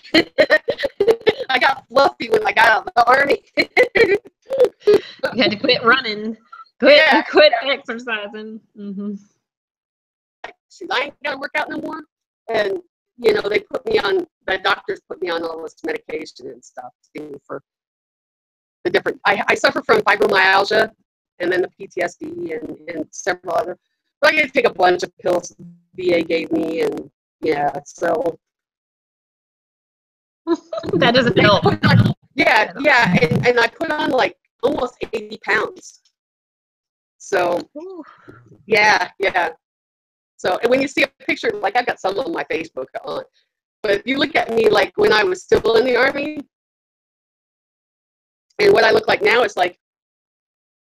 I got fluffy when I got out of the Army. You had to quit running, quit exercising. I ain't got to work out no more. And, they put me on, the doctors put me on all this medication and stuff too for the different, I suffer from fibromyalgia and then the PTSD and several other, but I had to take a bunch of pills the VA gave me, and yeah, so. That doesn't help. Yeah, and I put on almost 80 pounds. So, yeah. So, and when you see a picture, I've got some on my Facebook on, but if you look at me when I was still in the Army, and what I look like now, it's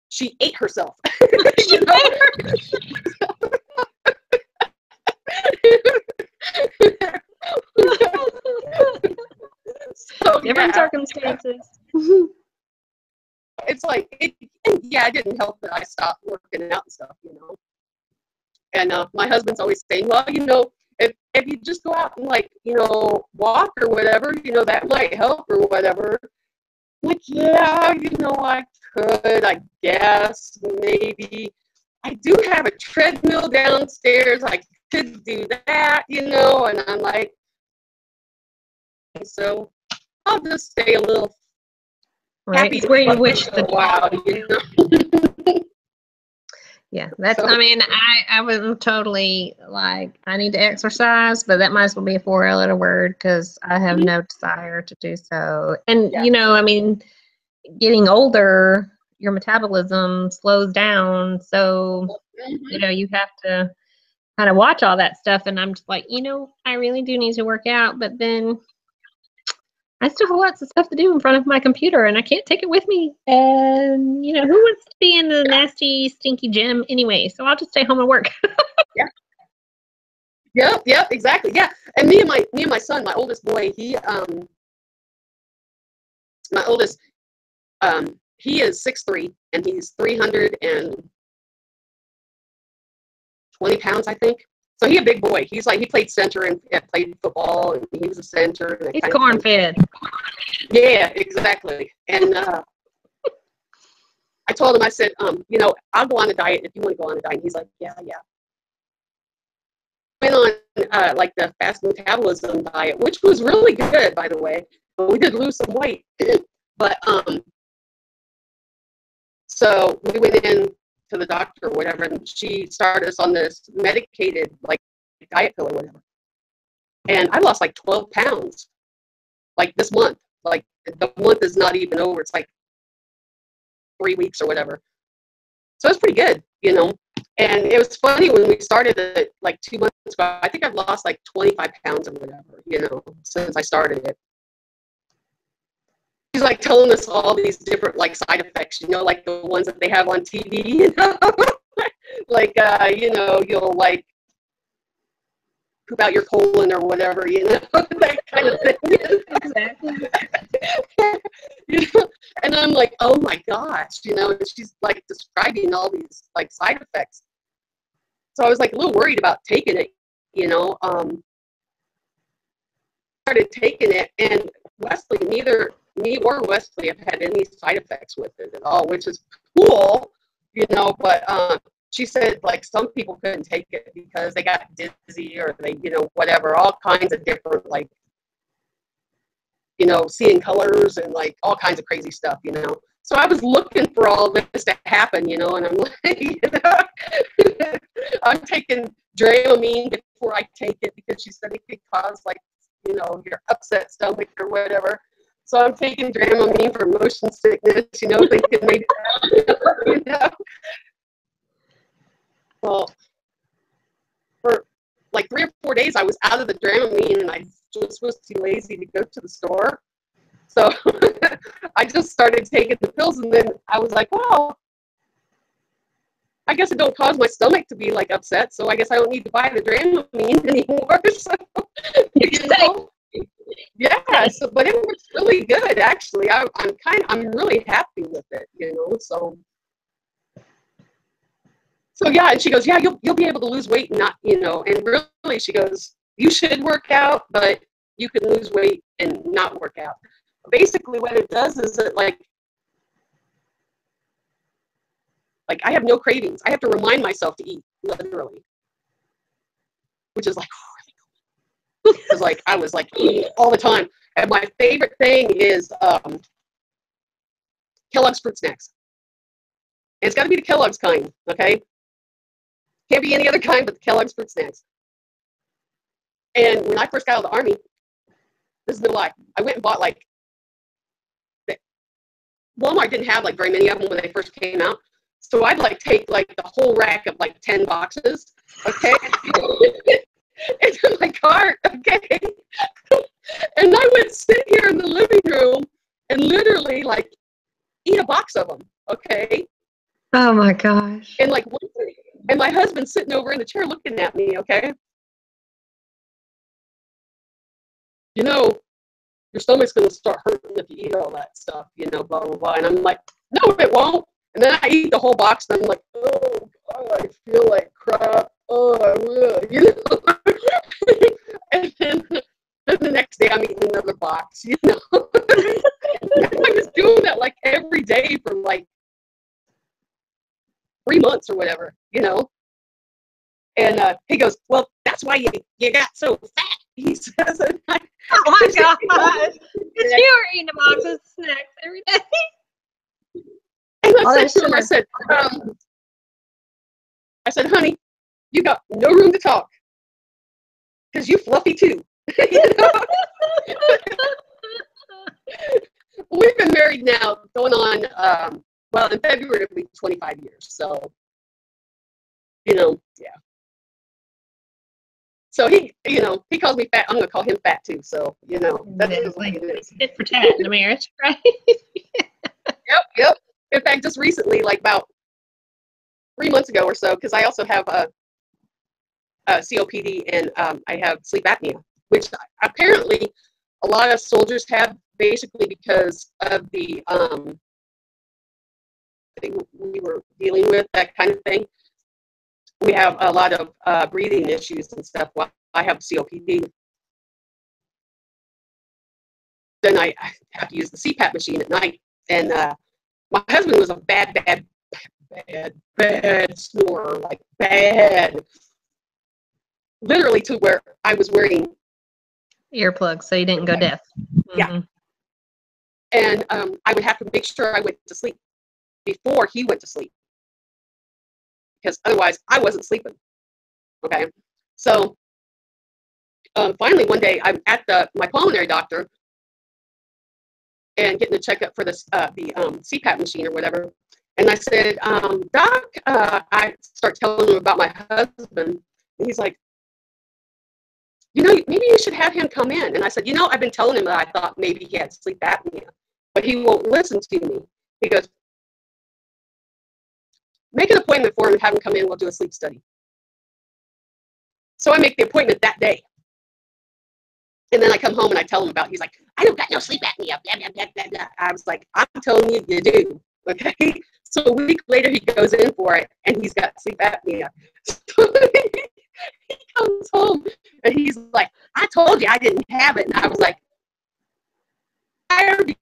she ate herself. So, different circumstances. it's like, and yeah, it didn't help that I stopped working out and stuff, you know. And my husband's always saying, well, you know, if you just go out and like, you know, walk or whatever, you know, that might help or whatever. I'm like, yeah, you know, I could, I guess, maybe. I do have a treadmill downstairs. I could do that, you know, and I'm like, so I'll just stay a little Right. happy It's where you wish for a while, you know. Yeah, that's, So, I mean, I was totally like, I need to exercise, but that might as well be a 4-letter word because I have no desire to do so. And, yeah. you know, I mean, getting older, your metabolism slows down. So, you know, you have to kind of watch all that stuff. And I'm just like, you know, I really do need to work out, but then I still have lots of stuff to do in front of my computer and I can't take it with me. And, you know, who wants to be in the nasty, stinky gym anyway? So I'll just stay home and work. Yeah. Yep, exactly. Yeah. And me and my son, my oldest boy, my oldest, he is 6'3" and he's 320 pounds, I think. So he's a big boy. He's like, he played center and played football and he was a center. And He's corn fed. Yeah, exactly. And I told him, I said, you know, I'll go on a diet if you want to go on a diet. And he's like, yeah. Went on like the fast metabolism diet, which was really good, by the way. But we did lose some weight. But so we went in to the doctor or whatever, and she started us on this medicated like diet pill or whatever. And I lost like 12 pounds, like this month. Like the month is not even over. It's like 3 weeks or whatever. So it's pretty good, you know. And it was funny when we started it like 2 months ago. I think I've lost like 25 pounds or whatever, you know, since I started it. He's like telling us all these different like side effects, you know, like the ones that they have on TV, you know, like, you know, you'll like poop out your colon or whatever, you know, that kind of thing. Exactly. You know? And I'm like, oh my gosh, you know, and she's like describing all these like side effects. So I was like a little worried about taking it, you know. Started taking it, and Wesley, neither me or Wesley have had any side effects with it at all, which is cool, you know. But she said like some people couldn't take it because they got dizzy or they, you know, whatever, all kinds of different like, you know, seeing colors and like all kinds of crazy stuff, you know. So I was looking for all this to happen, you know, and I'm like, you know, I'm taking Dramamine before I take it because she said it could cause like, you know, your upset stomach or whatever. So I'm taking Dramamine for motion sickness, you know, thinking maybe, you know. Well, for like 3 or 4 days, I was out of the Dramamine and I just was too lazy to go to the store. So I just started taking the pills, and then I was like, well, I guess it don't cause my stomach to be like upset, so I guess I don't need to buy the Dramamine anymore. So, you know, yeah. So, but it was really good, actually. I'm really happy with it, you know. So yeah. And she goes, yeah, you'll be able to lose weight, and not, you know. And really, she goes, you should work out, but you can lose weight and not work out. Basically what it does is that like I have no cravings. I have to remind myself to eat, literally, which is like really cool. Because like I was like eating all the time. And my favorite thing is Kellogg's fruit snacks. And it's got to be the Kellogg's kind, okay? Can't be any other kind but the Kellogg's fruit snacks. And when I first got out of the Army, this is no lie, I went and bought like, Walmart didn't have like very many of them when they first came out. So I'd like take like the whole rack of like 10 boxes, okay, into my cart, okay. And I would sit here in the living room and literally like eat a box of them, okay. Oh my gosh. And like, and my husband's sitting over in the chair looking at me, okay. You know, your stomach's going to start hurting if you eat all that stuff, you know, blah, blah, blah. And I'm like, no, it won't. And then I eat the whole box, and I'm like, oh, God, I feel like crap. Oh, I will, you know. And then the next day, I'm eating another box, you know. I was doing that like every day for like 3 months or whatever, you know. And he goes, well, that's why you got so fat, he says. And oh my gosh. Because you were eating a box of snacks every day. And I said to him, I said, honey, you got no room to talk. Because you fluffy too. You know? We've been married now going on, well, in February it'll be 25 years. So, you know, yeah. So he, you know, he calls me fat. I'm going to call him fat too. So, you know, that's just what it is. Tit for tat in a marriage, right? Yep. In fact, just recently, like about 3 months ago or so, because I also have a COPD and I have sleep apnea, which apparently a lot of soldiers have, basically because of the thing we were dealing with, that kind of thing. We have a lot of breathing issues and stuff. Well, I have COPD. Then I have to use the CPAP machine at night. And my husband was a bad snorer, like bad. Literally to where I was wearing earplugs so you didn't go deaf. Yeah. And I would have to make sure I went to sleep before he went to sleep, because otherwise I wasn't sleeping. Okay. So finally one day I'm at my pulmonary doctor and getting a checkup for this the CPAP machine or whatever. And I said, Doc, I start telling him about my husband. And he's like, you know, maybe you should have him come in. And I said, you know, I've been telling him that I thought maybe he had sleep apnea, but he won't listen to me. He goes, make an appointment for him and have him come in. We'll do a sleep study. So I make the appointment that day. And then I come home and I tell him about it. He's like, I don't got no sleep apnea. Blah, blah, blah, blah, blah. I was like, I'm telling you, you do. Okay. So a week later, he goes in for it and he's got sleep apnea. So he comes home and he's like, I told you I didn't have it. And I was like,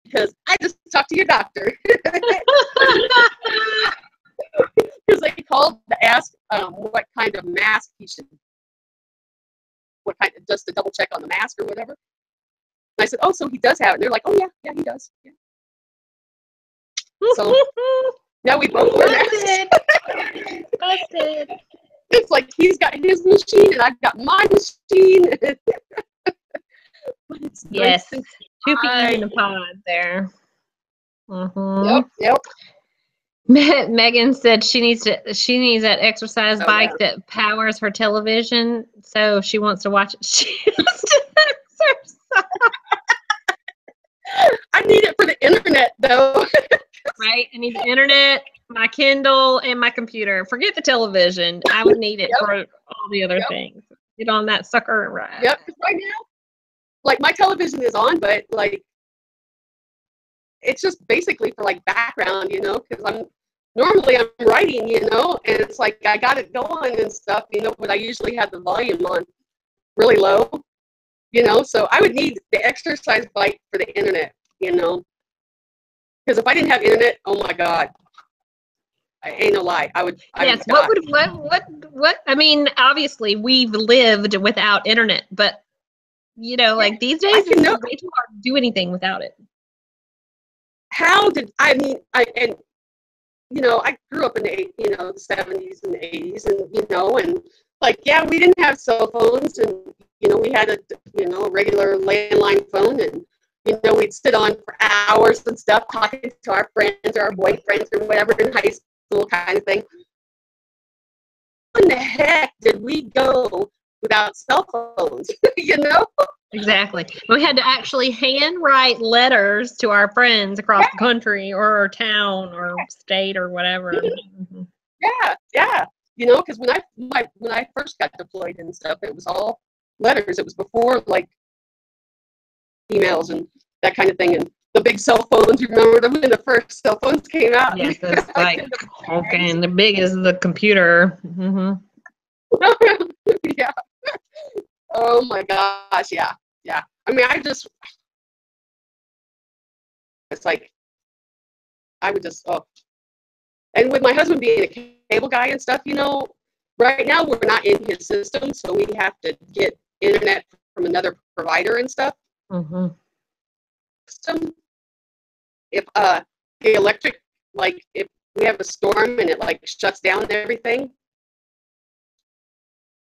because I just talked to your doctor. Because they called to ask what kind of mask he should, just to double check on the mask or whatever. And I said, oh, so he does have it. And they're like, oh, yeah, he does. Yeah. So now we both wear masks. Busted. It's like he's got his machine and I've got my machine. But it's yes, nice 2 peas in a pod there. Yep. Megan said she needs that exercise bike that powers her television, so she wants to watch it. She has to exercise. I need it for the internet, though. Right? I need the internet, my Kindle, and my computer. Forget the television. I would need it for all the other things. Get on that sucker and ride. Yep. Right now, like, my television is on, but like, it's just basically for like background, you know, because I'm writing, you know, and it's like I got it going and stuff, you know, but I usually have the volume on really low, you know, so I would need the exercise bike for the internet, you know, because if I didn't have internet, oh my God, I ain't no lie, I would. Yes. What? I mean, obviously we've lived without internet, but you know, like these days, it's way too hard to do anything without it. And you know, I grew up in the 70s and the 80s, and you know, and like, yeah, we didn't have cell phones, and you know, we had a regular landline phone, and you know, we'd sit on for hours and stuff talking to our friends or our boyfriends or whatever in high school, kind of thing. When the heck did we go without cell phones? You know? Exactly. We had to actually handwrite letters to our friends across the country or our town or state or whatever. Mm-hmm. Yeah. You know, because when I first got deployed and stuff, it was all letters. It was before like emails and that kind of thing. And the big cell phones. You remember them when the first cell phones came out? Yes, it's like hulking, the big as the computer. Mm-hmm. Yeah. Oh my gosh, yeah. Yeah. I mean, it's like, I would just, oh. And with my husband being a cable guy and stuff, right now we're not in his system, so we have to get internet from another provider and stuff. Mm-hmm. System. If the electric, like if we have a storm and it like shuts down everything,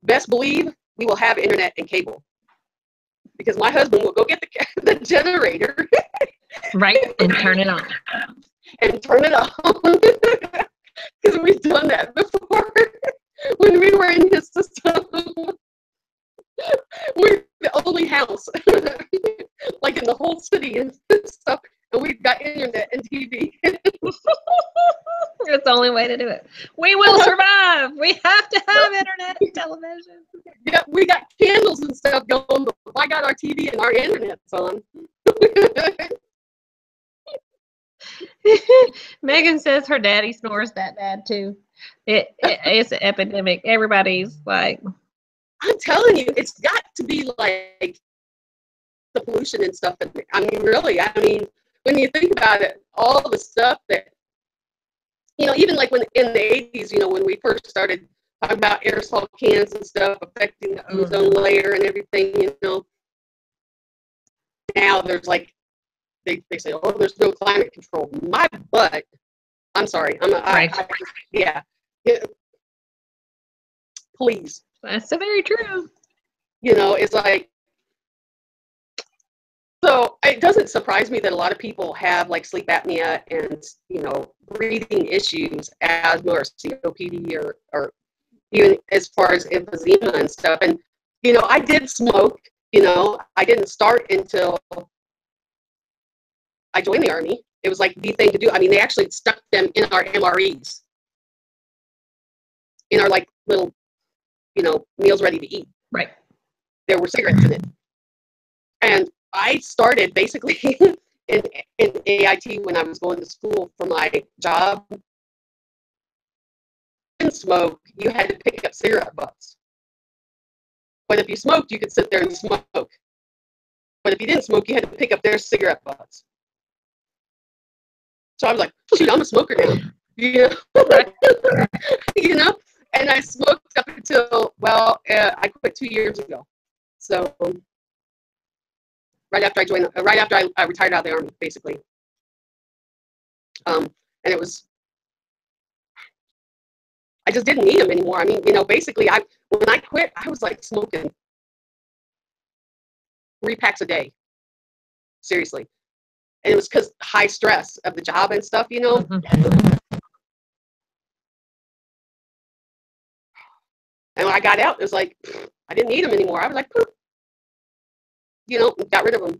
best believe we will have internet and cable, because my husband will go get the generator, right, and turn it on. And turn it on, because we've done that before when we were in his system. We're the only house like in the whole city and stuff, and we've got internet and TV. It's the only way to do it. We will survive. We have to have internet and television. Yeah, we got candles and stuff going, but I got our TV and our internet's on. Megan says her daddy snores that bad too. It's an epidemic. Everybody's like, I'm telling you, it's got to be like the pollution and stuff. I mean, really, when you think about it, all the stuff that, even like when in the 80s, when we first started talking about aerosol cans and stuff affecting the ozone layer and everything, now there's like, they say, oh, there's no climate control. My butt, I'm sorry. Yeah. Please. That's so very true. It's like, so it doesn't surprise me that a lot of people have like sleep apnea and, breathing issues, asthma or COPD or even as far as emphysema and stuff. And, I did smoke, I didn't start until I joined the Army. It was like the thing to do. I mean, they actually stuck them in our MREs, in our like little, meals ready to eat. Right. There were cigarettes in it. And I started basically in AIT when I was going to school for my job. Didn't smoke, you had to pick up cigarette butts. But if you smoked, you could sit there and smoke. But if you didn't smoke, you had to pick up their cigarette butts. So I was like, shoot, I'm a smoker now. And I smoked up until, I quit 2 years ago. So right after I retired out of the Army, basically. And it was, I just didn't need them anymore. I mean, basically, when I quit, I was like smoking 3 packs a day. Seriously. And it was because high stress of the job and stuff, Mm-hmm. And when I got out, it was like, I didn't need them anymore. I was like, poof. Got rid of them,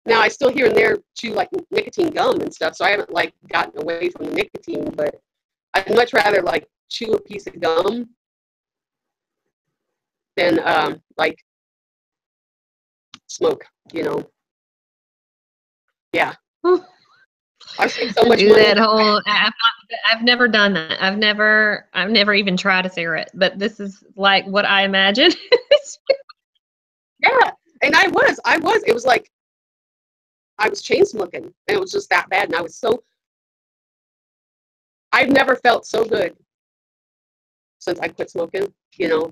Now I still here and there chew like nicotine gum and stuff, so I haven't like gotten away from the nicotine, but I'd much rather like chew a piece of gum than like smoke, Yeah. I've seen so much do money. that whole. I've never done that. I've never even tried a cigarette. But this is like what I imagine. Yeah, and I was. It was like I was chain smoking, and it was just that bad. And I've never felt so good since I quit smoking.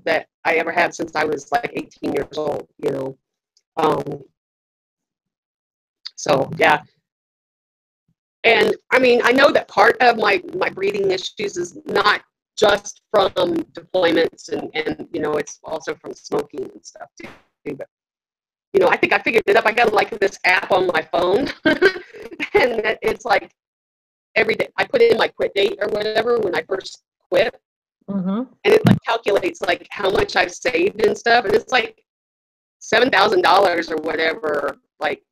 That I ever have since I was like 18 years old. So yeah. And I mean, I know that part of my breathing issues is not just from deployments and it's also from smoking and stuff too. But I think I figured it up. I got like this app on my phone, and it's like every day I put in my quit date or whatever when I first quit, and it like calculates like how much I've saved and stuff, and it's like $7,000 or whatever, like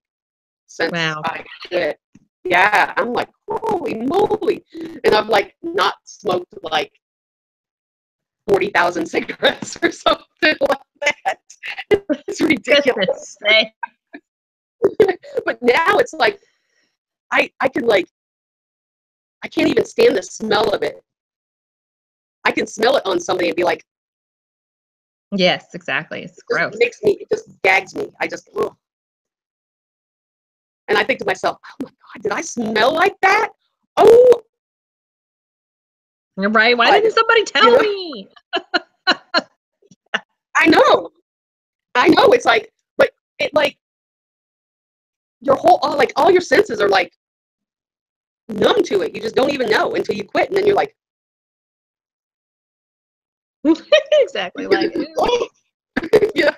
since I quit. Yeah, I'm like, holy moly. And I've like not smoked like 40,000 cigarettes or something like that. It's ridiculous. But now it's like, I can like, I can't even stand the smell of it. I can smell it on somebody and be like, Yes, exactly. It's gross. it just gags me. I just, ugh. And I think to myself, oh my God, did I smell like that? Oh, You're right. Why didn't somebody tell me? I know. It's like, but it like, your whole, all your senses are like numb to it. You just don't even know until you quit. And then you're like, Exactly. Like, yeah.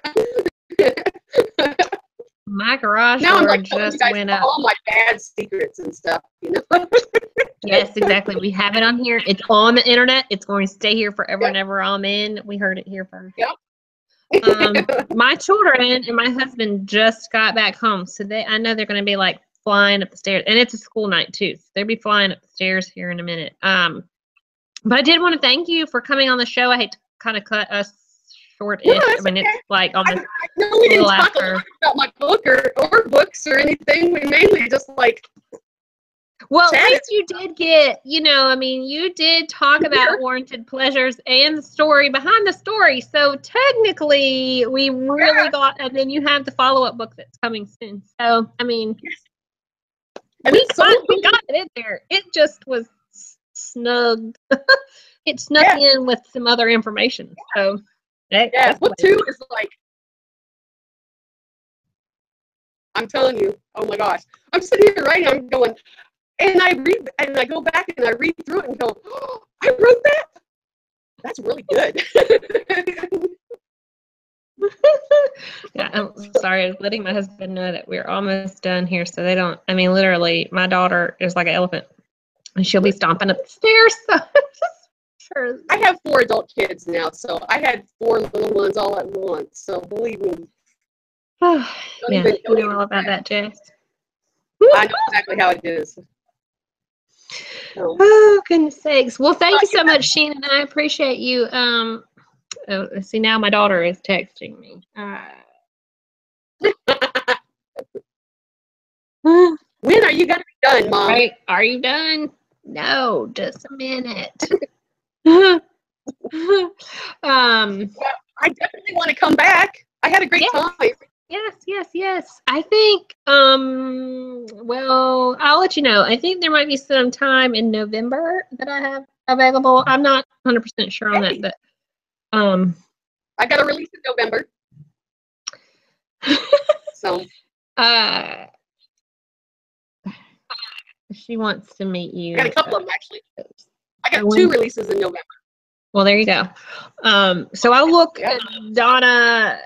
my garage Now I'm door like, just you guys went up. all my bad secrets and stuff, you know? Yes, exactly. We have it on here. It's on the internet. It's going to stay here forever Yep. and ever. Amen. We heard it here first. Yep. My children and my husband just got back home, so I know they're going to be like flying up the stairs, and it's a school night too. So they'll be flying up the stairs here in a minute. But I did want to thank you for coming on the show. I hate to kind of cut us short-ish. No, I mean, okay. it's like almost I know we didn't talk after. a lot about my book or books or anything. We mainly just like, well, chatted. at least you did get, I mean, you did talk about Warranted Pleasures and the story behind the story. So technically, we really got, and then you have the follow-up book that's coming soon. So, I mean, we got it in there. It just was snugged. It snuck in with some other information. So, book 2 is like, I'm telling you, oh my gosh. I'm sitting here writing, I'm going, and I read, and I go back and I read through it and go, oh, I wrote that? That's really good. Yeah, I'm sorry. I was letting my husband know that we're almost done here, so they don't, I mean, literally, my daughter is like an elephant, and she'll be stomping up the stairs. So sure. I have 4 adult kids now, so I had 4 little ones all at once, so believe me. Yeah, you know all about that, Jess. I know exactly how it is. Oh, goodness sakes. Well, thank you so much, Shannon. I appreciate you. See, now my daughter is texting me. When are you going to be done, Mom? Right? Are you done? No, just a minute. Well, I definitely want to come back. I had a great time. Yes. I think, well, I'll let you know. I think there might be some time in November that I have available. I'm not 100% sure on that, but I got a release in November. So she wants to meet you. I got a couple of them, actually. I got 2 releases in November. Well, there you go. So I'll look at Donna,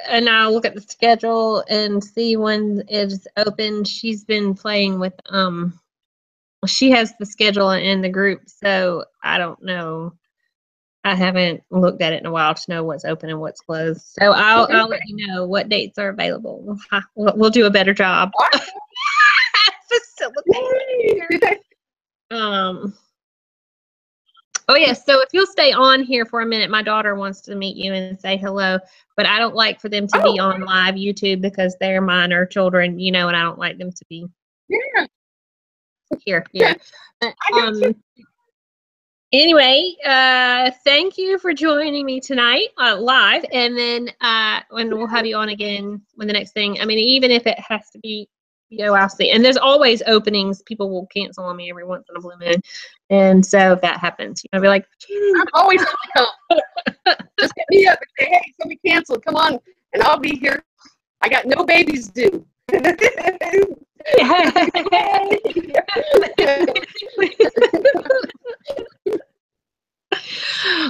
and I'll look at the schedule and see when it's open. She's been playing with, she has the schedule in the group, so I don't know. I haven't looked at it in a while to know what's open and what's closed. So I'll let you know what dates are available. We'll do a better job. Oh, yes. So if you'll stay on here for a minute, my daughter wants to meet you and say hello, but I don't like for them to be on live YouTube because they're minor children, and I don't like them to be here. Yeah. Anyway, thank you for joining me tonight live, and then when we'll have you on again when the next thing. I mean, even if it has to be, I'll see. And there's always openings. People will cancel on me every once in a blue moon, and so if that happens, I'll be like, I'm always going to come. Just hit me up and say, hey, somebody canceled. Come on, and I'll be here. I got no babies due.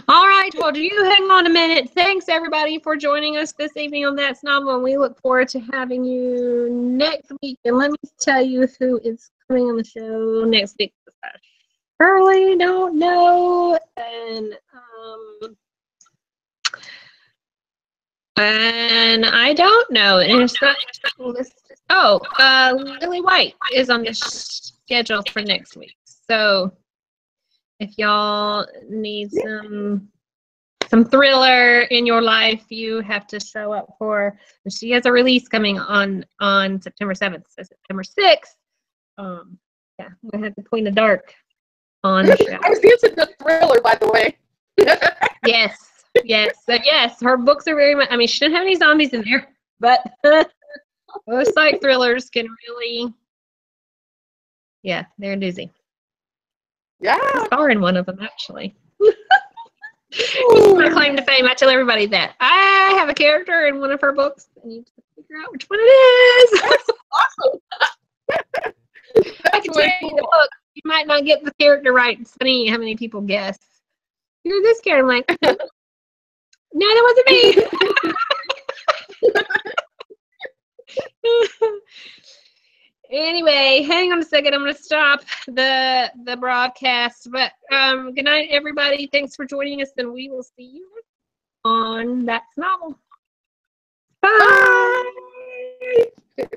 All right, well, do you hang on a minute? Thanks, everybody, for joining us this evening on That's Novel, and we look forward to having you next week. And let me tell you who is coming on the show next week. I surely don't know, and I don't know, and it's not listed. Oh, Lily White is on the schedule for next week. So if y'all need some some thriller in your life, you have to show up for. She has a release coming on September 7th. So September 6th. Yeah, I'm gonna have the Queen of Dark on the show. I was using the thriller, by the way. Yes, yes. So yes, her books are very much. I mean, she didn't have any zombies in there, but those psych thrillers can really, yeah, they're a doozy. Yeah. I star in one of them actually. It's my claim to fame. I tell everybody that I have a character in one of her books. I need to figure out which one it is. That's awesome. I can tell you the book. You might not get the character right. It's funny how many people guess. You're this character. I'm like, no, that wasn't me. Anyway, hang on a second. I'm going to stop the broadcast. But good night, everybody. Thanks for joining us, and we will see you on That's Novel. Bye. Bye.